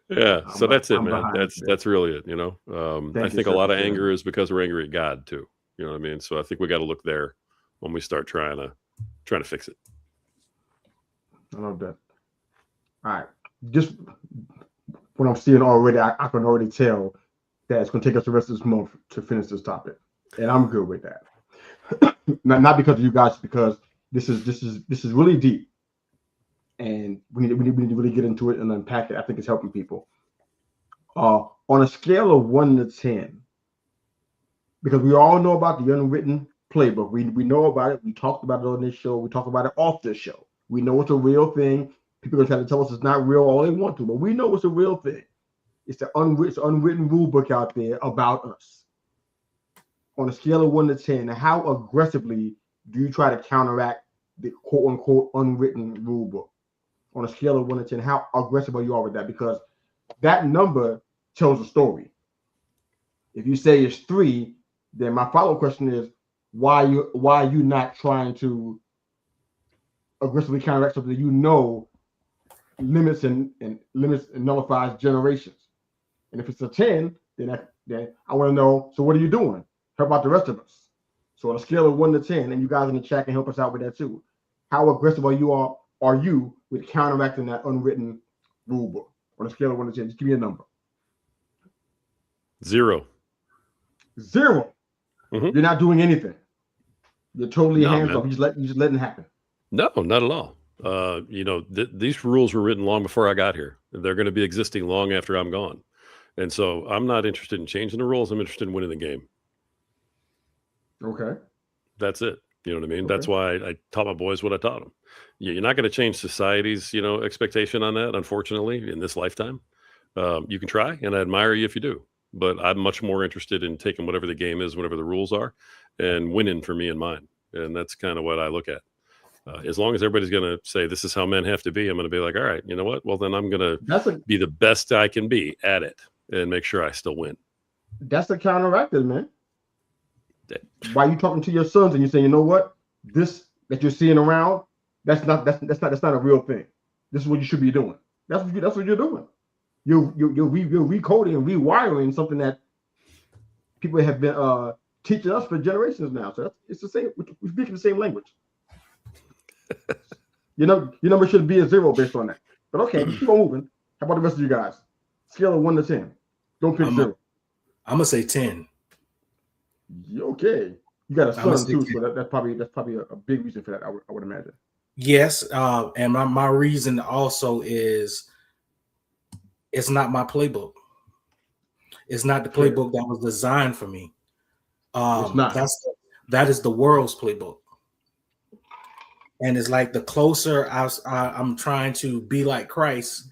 Yeah, so that's it, man. That's really it. I think a lot of anger is because we're angry at God too. You know what I mean? So I think we got to look there when we start trying to fix it. I love that. All right, just what I'm seeing already, I can already tell that it's going to take us the rest of this month to finish this topic, and I'm good with that. not because of you guys, because this is really deep, and we need to really get into it and unpack it. I think it's helping people. On a scale of 1 to 10, because we all know about the unwritten playbook. We know about it. We talked about it on this show. We talk about it off this show. We know it's a real thing. People are trying to tell us it's not real all they want to, but we know it's a real thing. It's the unwritten rule book out there about us. On a scale of 1 to 10, how aggressively do you try to counteract the quote unquote unwritten rule book? On a scale of 1 to 10, how aggressive are you with that? Because that number tells a story. If you say it's 3, then my follow-up question is, why are you not trying to aggressively counteract something that limits and nullifies generations? And if it's a 10, then I want to know, so what are you doing? How about the rest of us? So on a scale of 1 to 10, and you guys in the chat can help us out with that too. How aggressive are you with counteracting that unwritten rule book? On a scale of 1 to 10, just give me a number. 0. 0. Mm-hmm. You're not doing anything. You're totally hands off. You just letting it happen. No, not at all. These rules were written long before I got here. They're going to be existing long after I'm gone. And so I'm not interested in changing the rules. I'm interested in winning the game. Okay. That's it. You know what I mean? Okay. That's why I taught my boys what I taught them. You're not going to change society's, expectation on that, unfortunately, in this lifetime. You can try, and I admire you if you do. But I'm much more interested in taking whatever the game is, whatever the rules are, and winning for me and mine. And that's kind of what I look at. As long as everybody's going to say, this is how men have to be, I'm going to be like, all right, you know what? Well, then I'm going to be the best I can be at it and make sure I still win. That's the counteractive, man. Why are you talking to your sons and you're saying, you know what? This that you're seeing around, that's not a real thing. this is what you should be doing. That's what you're doing. You're recoding and rewiring something that people have been teaching us for generations now. So it's the same. We're speaking the same language. Your number should be a 0 based on that. But okay, keep on moving. How about the rest of you guys? Scale of 1 to 10. Don't pick 0. I'm gonna say 10. Okay. You got a son too, 10. so that's probably a big reason for that. I would imagine. Yes, and my reason also is it's not my playbook. It's not the playbook that was designed for me. It's not. That is the world's playbook. And it's like the closer I'm trying to be like Christ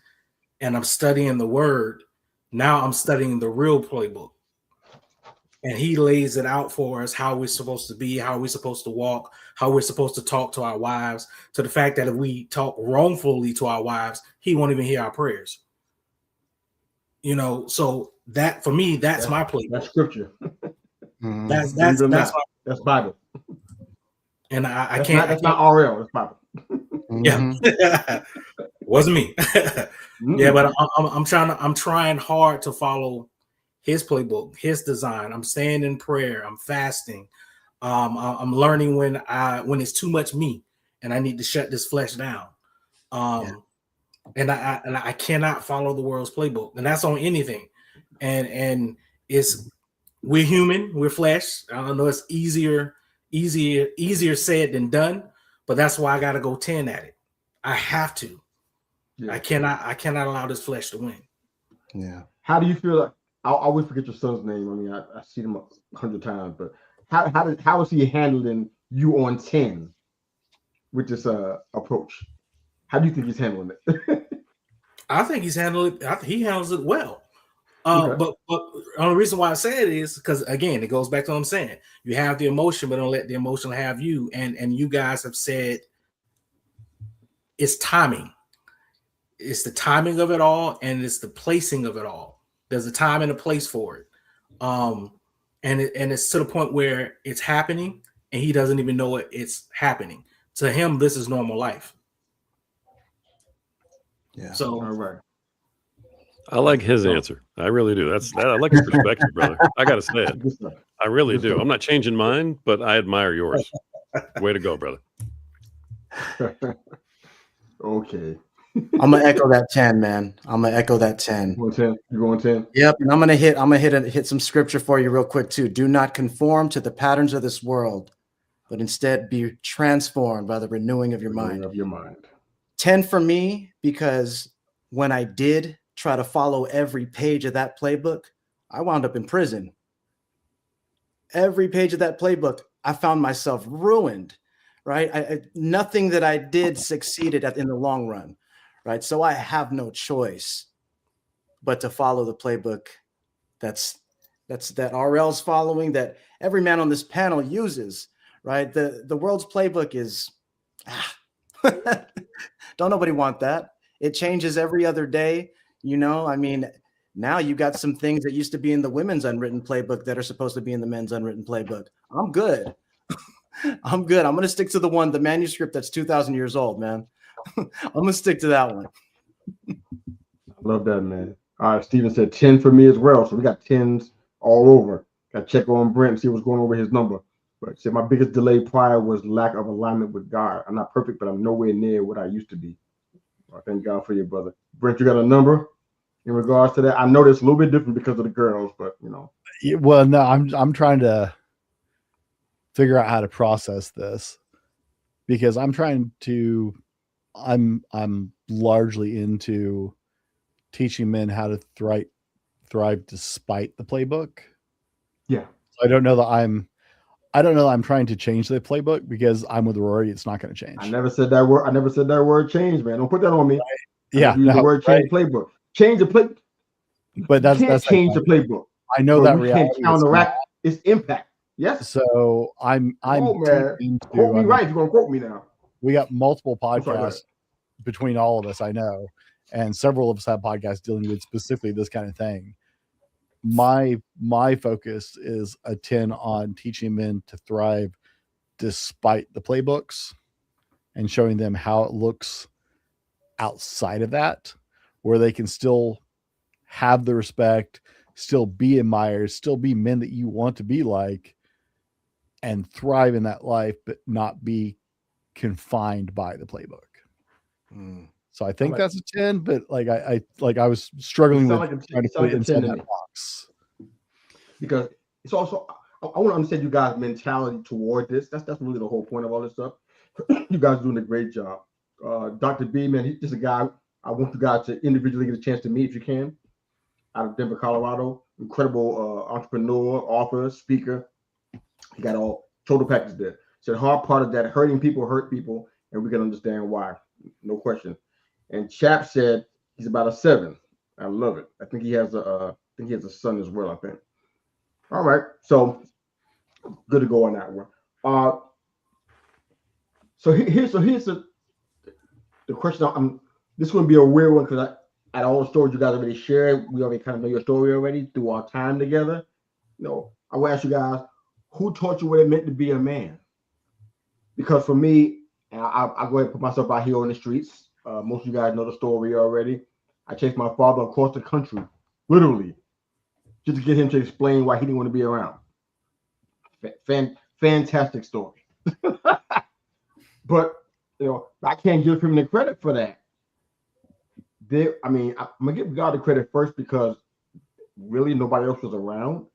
and I'm studying the word, now I'm studying the real playbook. And he lays it out for us how we're supposed to be, how we're supposed to walk, how we're supposed to talk to our wives, to the fact that if we talk wrongfully to our wives, he won't even hear our prayers. So that for me, that's my playbook. That's scripture. That's Bible. And I that's can't. That's not RL. That's Bible. Yeah, wasn't me. Yeah, but I'm trying hard to follow his playbook, his design. I'm staying in prayer. I'm fasting. I'm learning when it's too much me and I need to shut this flesh down. And I cannot follow the world's playbook, and that's on anything. And we're human, we're flesh. I don't know, it's easier said than done, but that's why I got to go 10 at it. I have to. Yeah. I cannot allow this flesh to win. Yeah. How do you feel? Like, I always forget your son's name. I mean, I see him 100 times, but how is he handling you on 10 with this approach? How do you think he's handling it? I think he handles it well. Okay. But the only reason why I say it is because, again, it goes back to what I'm saying. You have the emotion, but don't let the emotion have you. And you guys have said it's timing. It's the timing of it all, and it's the placing of it all. There's a time and a place for it. And it's to the point where it's happening, and he doesn't even know it's happening. To him, this is normal life. Yeah. So, all right. I like his answer. I really do. I like his perspective, brother. I got to say it. I really do. I'm not changing mine, but I admire yours. Way to go, brother. Okay. I'm gonna echo that 10, man. I'm gonna echo that 10. You going 10? Yep. And I'm gonna hit some scripture for you real quick too. Do not conform to the patterns of this world, but instead be transformed by the renewing of your mind. 10 for me, because when I did try to follow every page of that playbook, I wound up in prison. Every page of that playbook, I found myself ruined, right? Nothing that I did succeeded in the long run, right? So I have no choice but to follow the playbook that RL's following, that every man on this panel uses, right? The world's playbook is, don't nobody want that. It changes every other day. I mean, now you got some things that used to be in the women's unwritten playbook that are supposed to be in the men's unwritten playbook. I'm good. I'm good. I'm going to stick to the manuscript that's 2,000 years old, man. I'm going to stick to that one. I love that, man. All right, Steven said 10 for me as well. So we got 10s all over. Got to check on Brent and see what's going on with his number. But said my biggest delay prior was lack of alignment with God. I'm not perfect, but I'm nowhere near what I used to be. I thank God for you, brother. Brent, you got a number in regards to that? I know it's a little bit different because of the girls, but Well, no, I'm trying to figure out how to process this, because I'm largely into teaching men how to thrive despite the playbook. Yeah. So I don't know that I'm trying to change the playbook, because I'm with Rory. It's not going to change. I never said that word change, man. Don't put that on me. Yeah. Use the word change playbook. Change the play. But that's change the playbook. I know that we reality can't counteract its impact. Yes. So I'm man. Quote me right. You're gonna quote me now. We got multiple podcasts between all of us, I know, and several of us have podcasts dealing with specifically this kind of thing. My focus is a 10 on teaching men to thrive despite the playbooks, and showing them how it looks outside of that, where they can still have the respect, still be admired, still be men that you want to be like, and thrive in that life, but not be confined by the playbook. So I think that's a 10, but I was struggling with trying to put it inside that box. Because it's also, I want to understand you guys' mentality toward this. That's really the whole point of all this stuff. You guys are doing a great job. Dr. B, man, he's just a guy I want you guys to individually get a chance to meet if you can. Out of Denver, Colorado. Incredible entrepreneur, author, speaker. He got all total package there. So the hard part of that, hurting people hurt people, and we can understand why. No question. And Chap said he's about a 7. I love it. I think he has a son as well, I think. All right. So good to go on that one. So here's the question. This is going to be a weird one because at all the stories you guys already shared, we already kind of know your story already through our time together. I will ask you guys, who taught you what it meant to be a man? Because for me, and I'll go ahead and put myself out here on the streets. Most of you guys know the story already. I chased my father across the country, literally, just to get him to explain why he didn't want to be around. Fantastic story. But I can't give him the credit for that. I'm gonna give God the credit first because really nobody else was around.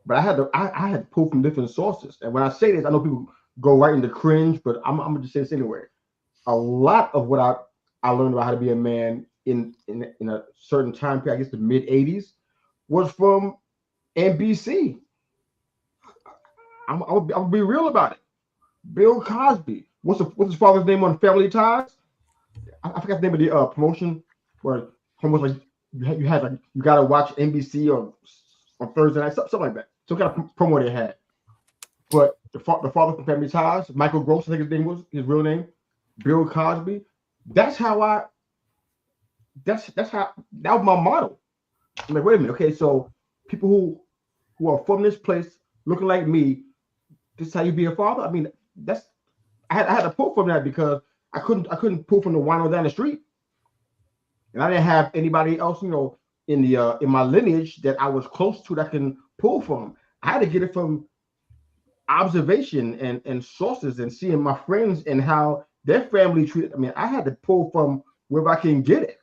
But I had to pull from different sources. And when I say this, I know people go right into cringe, but I'm gonna just say this anyway. A lot of what I learned about how to be a man in a certain time period, I guess the mid 80s, was from NBC. I'll be real about it. Bill Cosby. What's his father's name on Family Ties? I forgot the name of the promotion where almost like you gotta watch NBC on Thursday night, something like that. Some kind of promo they had. But the father from Family Ties, Michael Gross, I think his name was his real name, Bill Cosby. That was my model. I'm like, wait a minute, okay, so people who are from this place looking like me, this is how you be a father? I mean, I had to pull from that because I couldn't pull from the wino down the street. And I didn't have anybody else, in my lineage that I was close to that I can pull from. I had to get it from observation and sources and seeing my friends and how their family treated. I mean, I had to pull from wherever I can get it.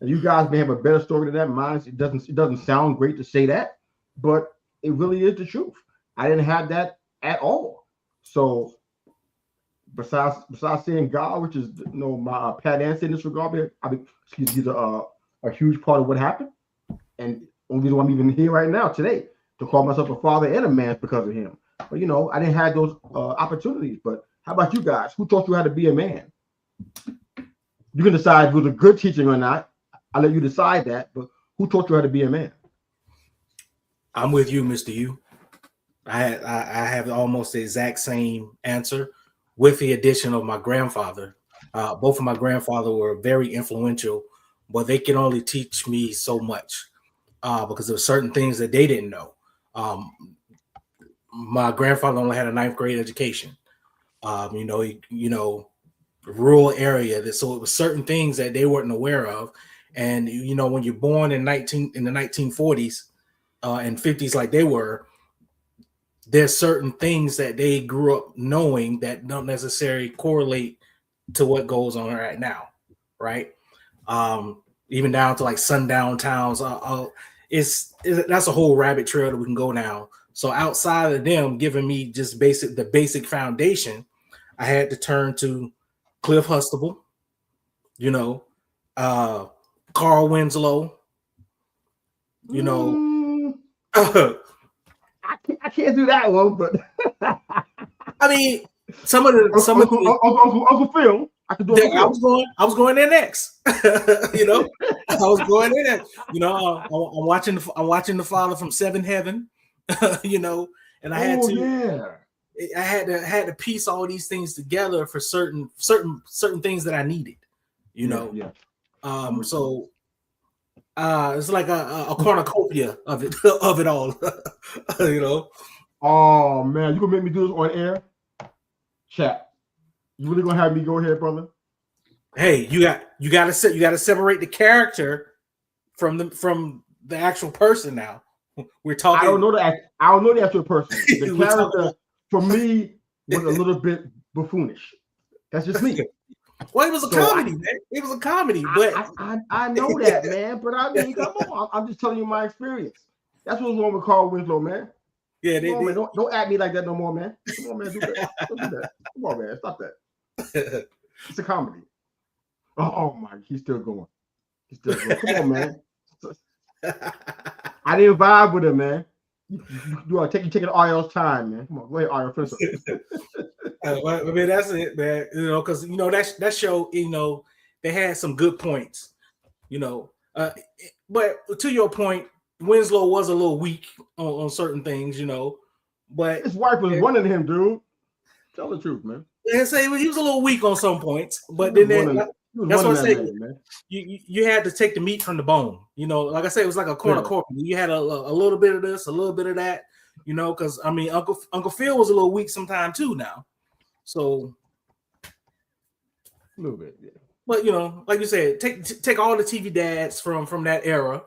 And you guys may have a better story than that. Mine, it doesn't sound great to say that, but it really is the truth. I didn't have that at all. So besides seeing God, which is my Pat answer in this regard, he's a huge part of what happened. And only reason why I'm even here right now today to call myself a father and a man because of him. But I didn't have those opportunities. But how about you guys? Who taught you how to be a man? You can decide if it was a good teaching or not. I'll let you decide that. But who taught you how to be a man? I'm with you, Mr. U. I have almost the exact same answer, with the addition of my grandfather. Both of my grandfather were very influential, but they can only teach me so much because there were certain things that they didn't know. My grandfather only had a 9th grade education. Rural area. So it was certain things that they weren't aware of. And when you're born in the 1940s and 50s, like they were, there's certain things that they grew up knowing that don't necessarily correlate to what goes on right now, right? Even down to like sundown towns. That's a whole rabbit trail that we can go now. So outside of them giving me just the basic foundation, I had to turn to Cliff Hustable, Carl Winslow, I can't do that one, but I mean, some of the Uncle Phil. I could do it. I was going there next. I was going in there. I'm watching the Father from Seventh Heaven. And I had I had to piece all these things together for certain things that I needed. So it's like a cornucopia of it all. Oh man, you gonna make me do this on air? Chat. You really gonna have me go ahead, brother? Hey, you got to separate the character from the actual person. Now we're talking. I don't know the actual person. The We're talking character about- for me was a little bit buffoonish. That's just me. Well, it was a comedy, man. It was a comedy, but I know that, man. But I mean, come on. I'm just telling you my experience. That's what's wrong with Carl Winslow, man. yeah, Come on, man. Don't act me like that no more, man. Come on, man. Do that. Don't do that. Come on, man. Stop that. It's a comedy. Oh my, he's still going. He's still going. Come on, man. I didn't vibe with him, man. You are taking RL's time, man. Come on, go ahead, RL. Finish up. I mean, that's it, man. You know, because you know that show, you know, they had some good points, you know. But to your point, Winslow was a little weak on certain things, you know. But his wife was running him, dude. Tell the truth, man. And say he was a little weak on some points, but then that's what I say. You had to take the meat from the bone. You know, like I said, it was like a cornucopia. You had a little bit of this, a little bit of that. You know, because I mean, Uncle Phil was a little weak sometime too now. So a little bit, yeah. But you know, like you said, take all the TV dads from that era,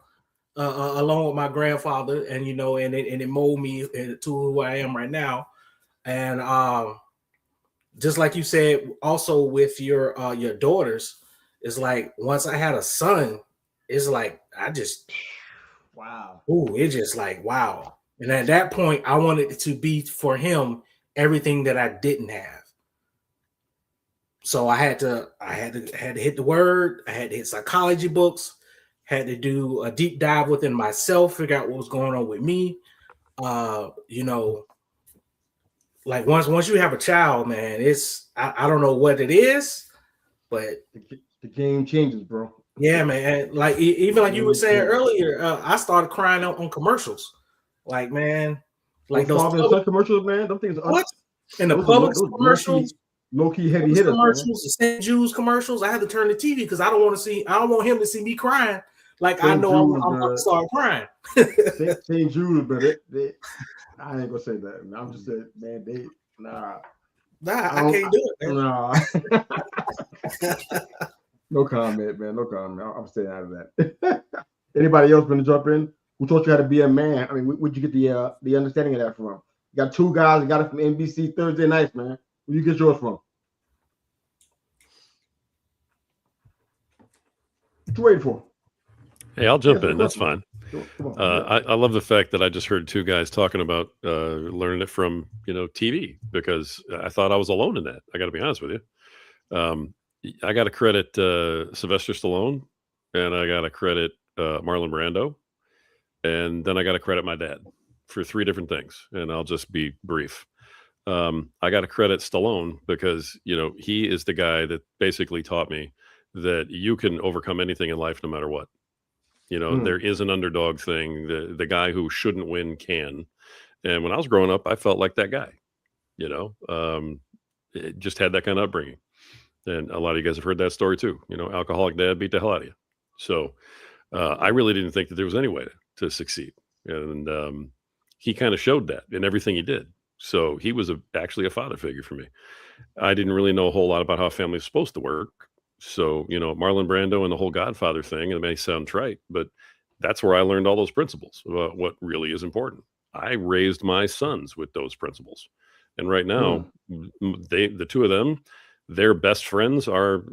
along with my grandfather, and you know, and it molded me to who I am right now. And just like you said, also with your daughters, it's like once I had a son, it's like I just wow. Ooh, it's just like wow. And at that point, I wanted it to be for him everything that I didn't have. So I had to hit the word. I had to hit psychology books. Had to do a deep dive within myself, figure out what was going on with me. You know, like once you have a child, man, it's I don't know what it is, but the game changes, bro. Yeah, man. Like even like you were saying earlier, I started crying on commercials. Like, man, like those commercials, man. Those things are what? And the Publix commercials, low-key heavy hitters, commercials, the St. Jude's commercials. I had to turn the TV because I don't want him to see me crying. Like I know I'm gonna start crying. St. Jude's, but I ain't gonna say that. I'm just saying, man, I can't do it, man. Nah. No comment, man. No comment. I'm staying out of that. Anybody else going to jump in? Who taught you how to be a man? I mean, where'd you get the understanding of that from? You got two guys that got it from NBC Thursday nights, man. Where you get yours from? What you waiting for? Hey, I'll jump in. That's fine. I love the fact that I just heard two guys talking about learning it from TV, because I thought I was alone in that. I got to be honest with you. I got to credit Sylvester Stallone, and I got to credit Marlon Brando, and then I got to credit my dad for three different things, and I'll just be brief. I got to credit Stallone because he is the guy that basically taught me that you can overcome anything in life no matter what. There is an underdog thing. The guy who shouldn't win can. And when I was growing up, I felt like that guy. It just had that kind of upbringing. And a lot of you guys have heard that story too. Alcoholic dad beat the hell out of you. So I really didn't think that there was any way to succeed. And he kind of showed that in everything he did. So he was actually a father figure for me. I didn't really know a whole lot about how family is supposed to work. So, Marlon Brando and the whole Godfather thing, it may sound trite, but that's where I learned all those principles about what really is important. I raised my sons with those principles. And right now, the two of them, their best friends are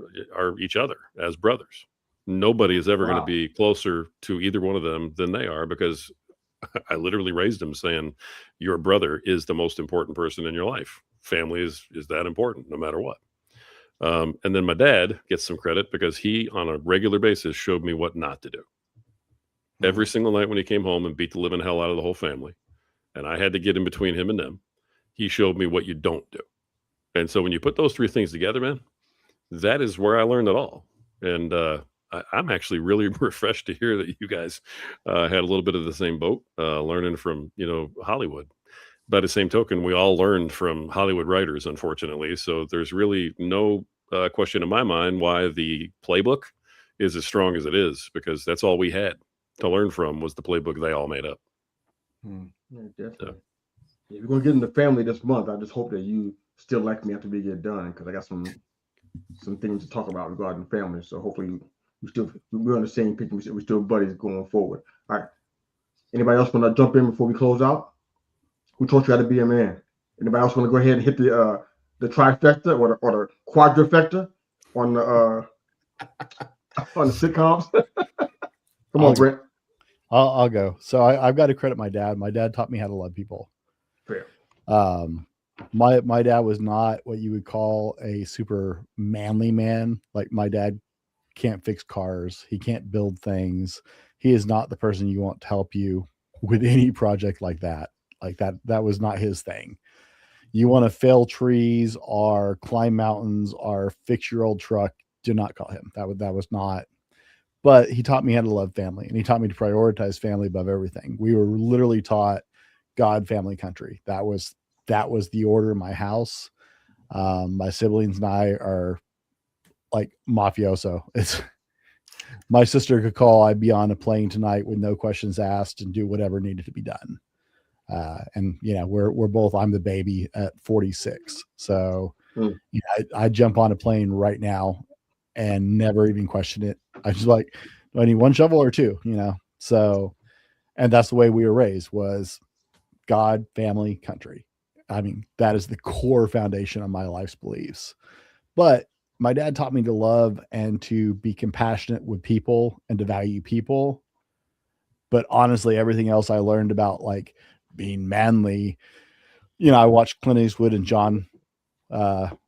each other as brothers. Nobody is ever going to be closer to either one of them than they are, because I literally raised them saying, your brother is the most important person in your life. Family is that important no matter what. And then my dad gets some credit because he, on a regular basis, showed me what not to do. Every single night when he came home and beat the living hell out of the whole family, and I had to get in between him and them, he showed me what you don't do. And so when you put those three things together, man, that is where I learned it all. And I'm actually really refreshed to hear that you guys had a little bit of the same boat, learning from, Hollywood. By the same token, we all learned from Hollywood writers, unfortunately. So there's really no question in my mind why the playbook is as strong as it is, because that's all we had to learn from was the playbook they all made up. Yeah, definitely. Yeah, we're going to get in the family this month. I just hope that you still like me after we get done, because I got some some things to talk about regarding family. So hopefully we're on the same page. We're still buddies going forward. All right. Anybody else want to jump in before we close out? Who taught you how to be a man? Anybody else want to go ahead and hit the trifecta or the quadrifecta on the on the sitcoms? Come on, Brent. I'll go. So I've got to credit my dad. My dad taught me how to love people. Fair. My dad was not what you would call a super manly man. Like, my dad can't fix cars. He can't build things. He is not the person you want to help you with any project like that. Like that was not his thing. You want to fell trees or climb mountains or fix your old truck, do not call him. That was not. But he taught me how to love family, and he taught me to prioritize family above everything. We were literally taught God, family, country. That was the order in my house. My siblings and I are like mafioso. It's my sister could call, I'd be on a plane tonight with no questions asked and do whatever needed to be done. And we're both, I'm the baby at 46. So I jump on a plane right now and never even question it. I just like, do I need one shovel or two? So, and that's the way we were raised, was God, family, country. I mean, that is the core foundation of my life's beliefs. But my dad taught me to love and to be compassionate with people and to value people. But honestly, everything else I learned about, like, being manly, I watched Clint Eastwood and John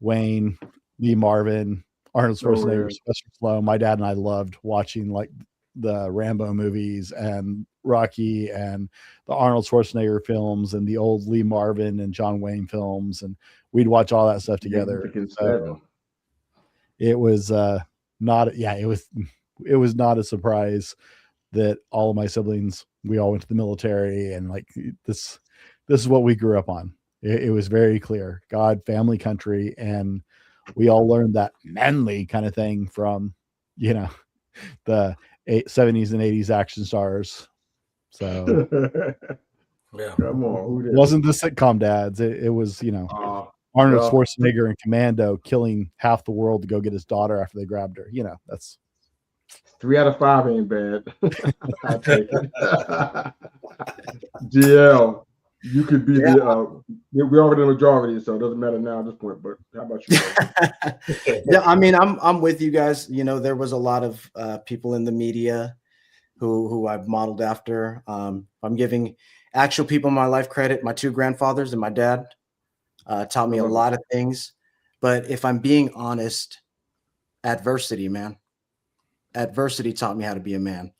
Wayne, Lee Marvin, Arnold Schwarzenegger, Sylvester Stallone. My dad and I loved watching like the Rambo movies and Rocky and the Arnold Schwarzenegger films and the old Lee Marvin and John Wayne films, and we'd watch all that stuff together. So it was it was not a surprise that all of my siblings, we all went to the military, and like this is what we grew up on. It was very clear: God, family, country, and we all learned that manly kind of thing from the 70s and 80s action stars. So yeah, come on, it wasn't the sitcom dads. It was Arnold Schwarzenegger in Commando killing half the world to go get his daughter after they grabbed her. That's 3 out of 5 ain't bad. I take it. GL, you could be we're already the majority, so it doesn't matter now at this point. But how about you? Yeah, I mean, I'm with you guys. There was a lot of people in the media who I've modeled after. I'm giving actual people in my life credit. My 2 grandfathers and my dad taught me a lot of things. But if I'm being honest, adversity, man. Adversity taught me how to be a man.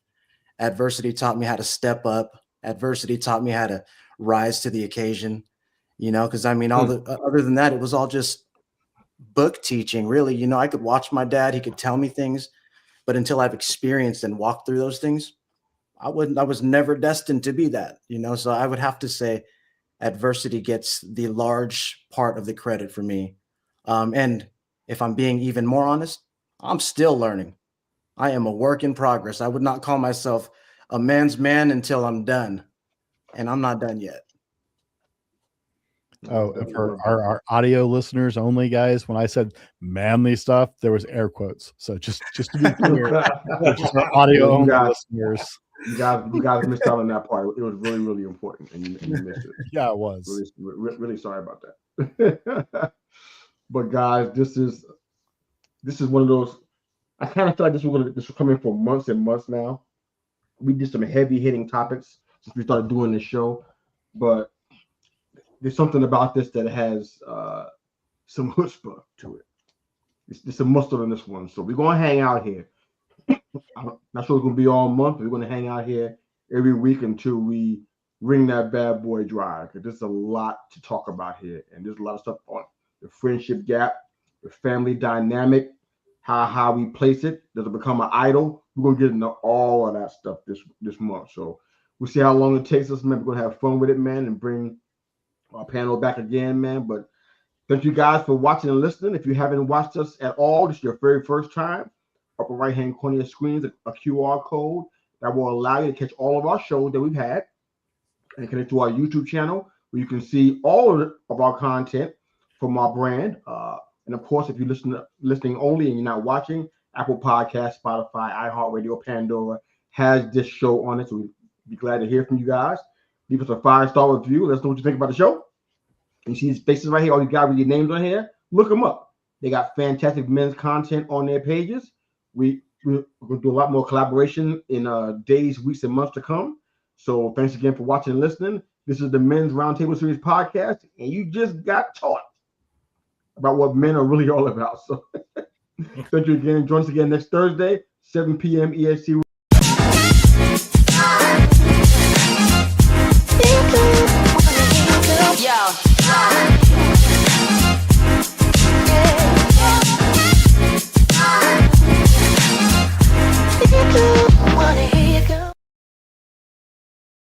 Adversity taught me how to step up. Adversity taught me how to rise to the occasion, because I mean, other than that, it was all just book teaching, really. I could watch my dad, he could tell me things, but until I've experienced and walked through those things, I was never destined to be that, so I would have to say adversity gets the large part of the credit for me. And if I'm being even more honest, I'm still learning. I am a work in progress. I would not call myself a man's man until I'm done, and I'm not done yet. Oh, for our audio listeners only, guys, when I said manly stuff, there was air quotes. So just to be clear, just our audio only listeners. You guys missed out on that part. It was really, really important, and you missed it. Yeah, it was. Really sorry about that. But guys, this is one of those. I kind of feel like this was coming for months and months now. We did some heavy hitting topics since we started doing this show, but there's something about this that has some chutzpah to it. It's a mustard on this one. So we're going to hang out here. I'm not sure it's going to be all month, but we're going to hang out here every week until we wring that bad boy dry, because there's a lot to talk about here. And there's a lot of stuff on the friendship gap, the family dynamic, how we place it. Does it become an idol? We're going to get into all of that stuff this month. So we'll see how long it takes us, man. We're going to have fun with it, man, and bring our panel back again, man. But thank you guys for watching and listening. If you haven't watched us at all, this is your very first time, upper right-hand corner of your screen is a QR code that will allow you to catch all of our shows that we've had and connect to our YouTube channel, where you can see all of our content from our brand. And of course, if you're listening only and you're not watching, Apple Podcasts, Spotify, iHeartRadio, Pandora has this show on it. So we'd be glad to hear from you guys. Leave us a 5-star review. Let us know what you think about the show. You see these faces right here, all you guys with your names on here, look them up. They got fantastic men's content on their pages. We're going to do a lot more collaboration in days, weeks, and months to come. So thanks again for watching and listening. This is the Men's Roundtable Series podcast, and you just got taught about what men are really all about. So thank you again. Join us again next Thursday, 7 p.m. EST.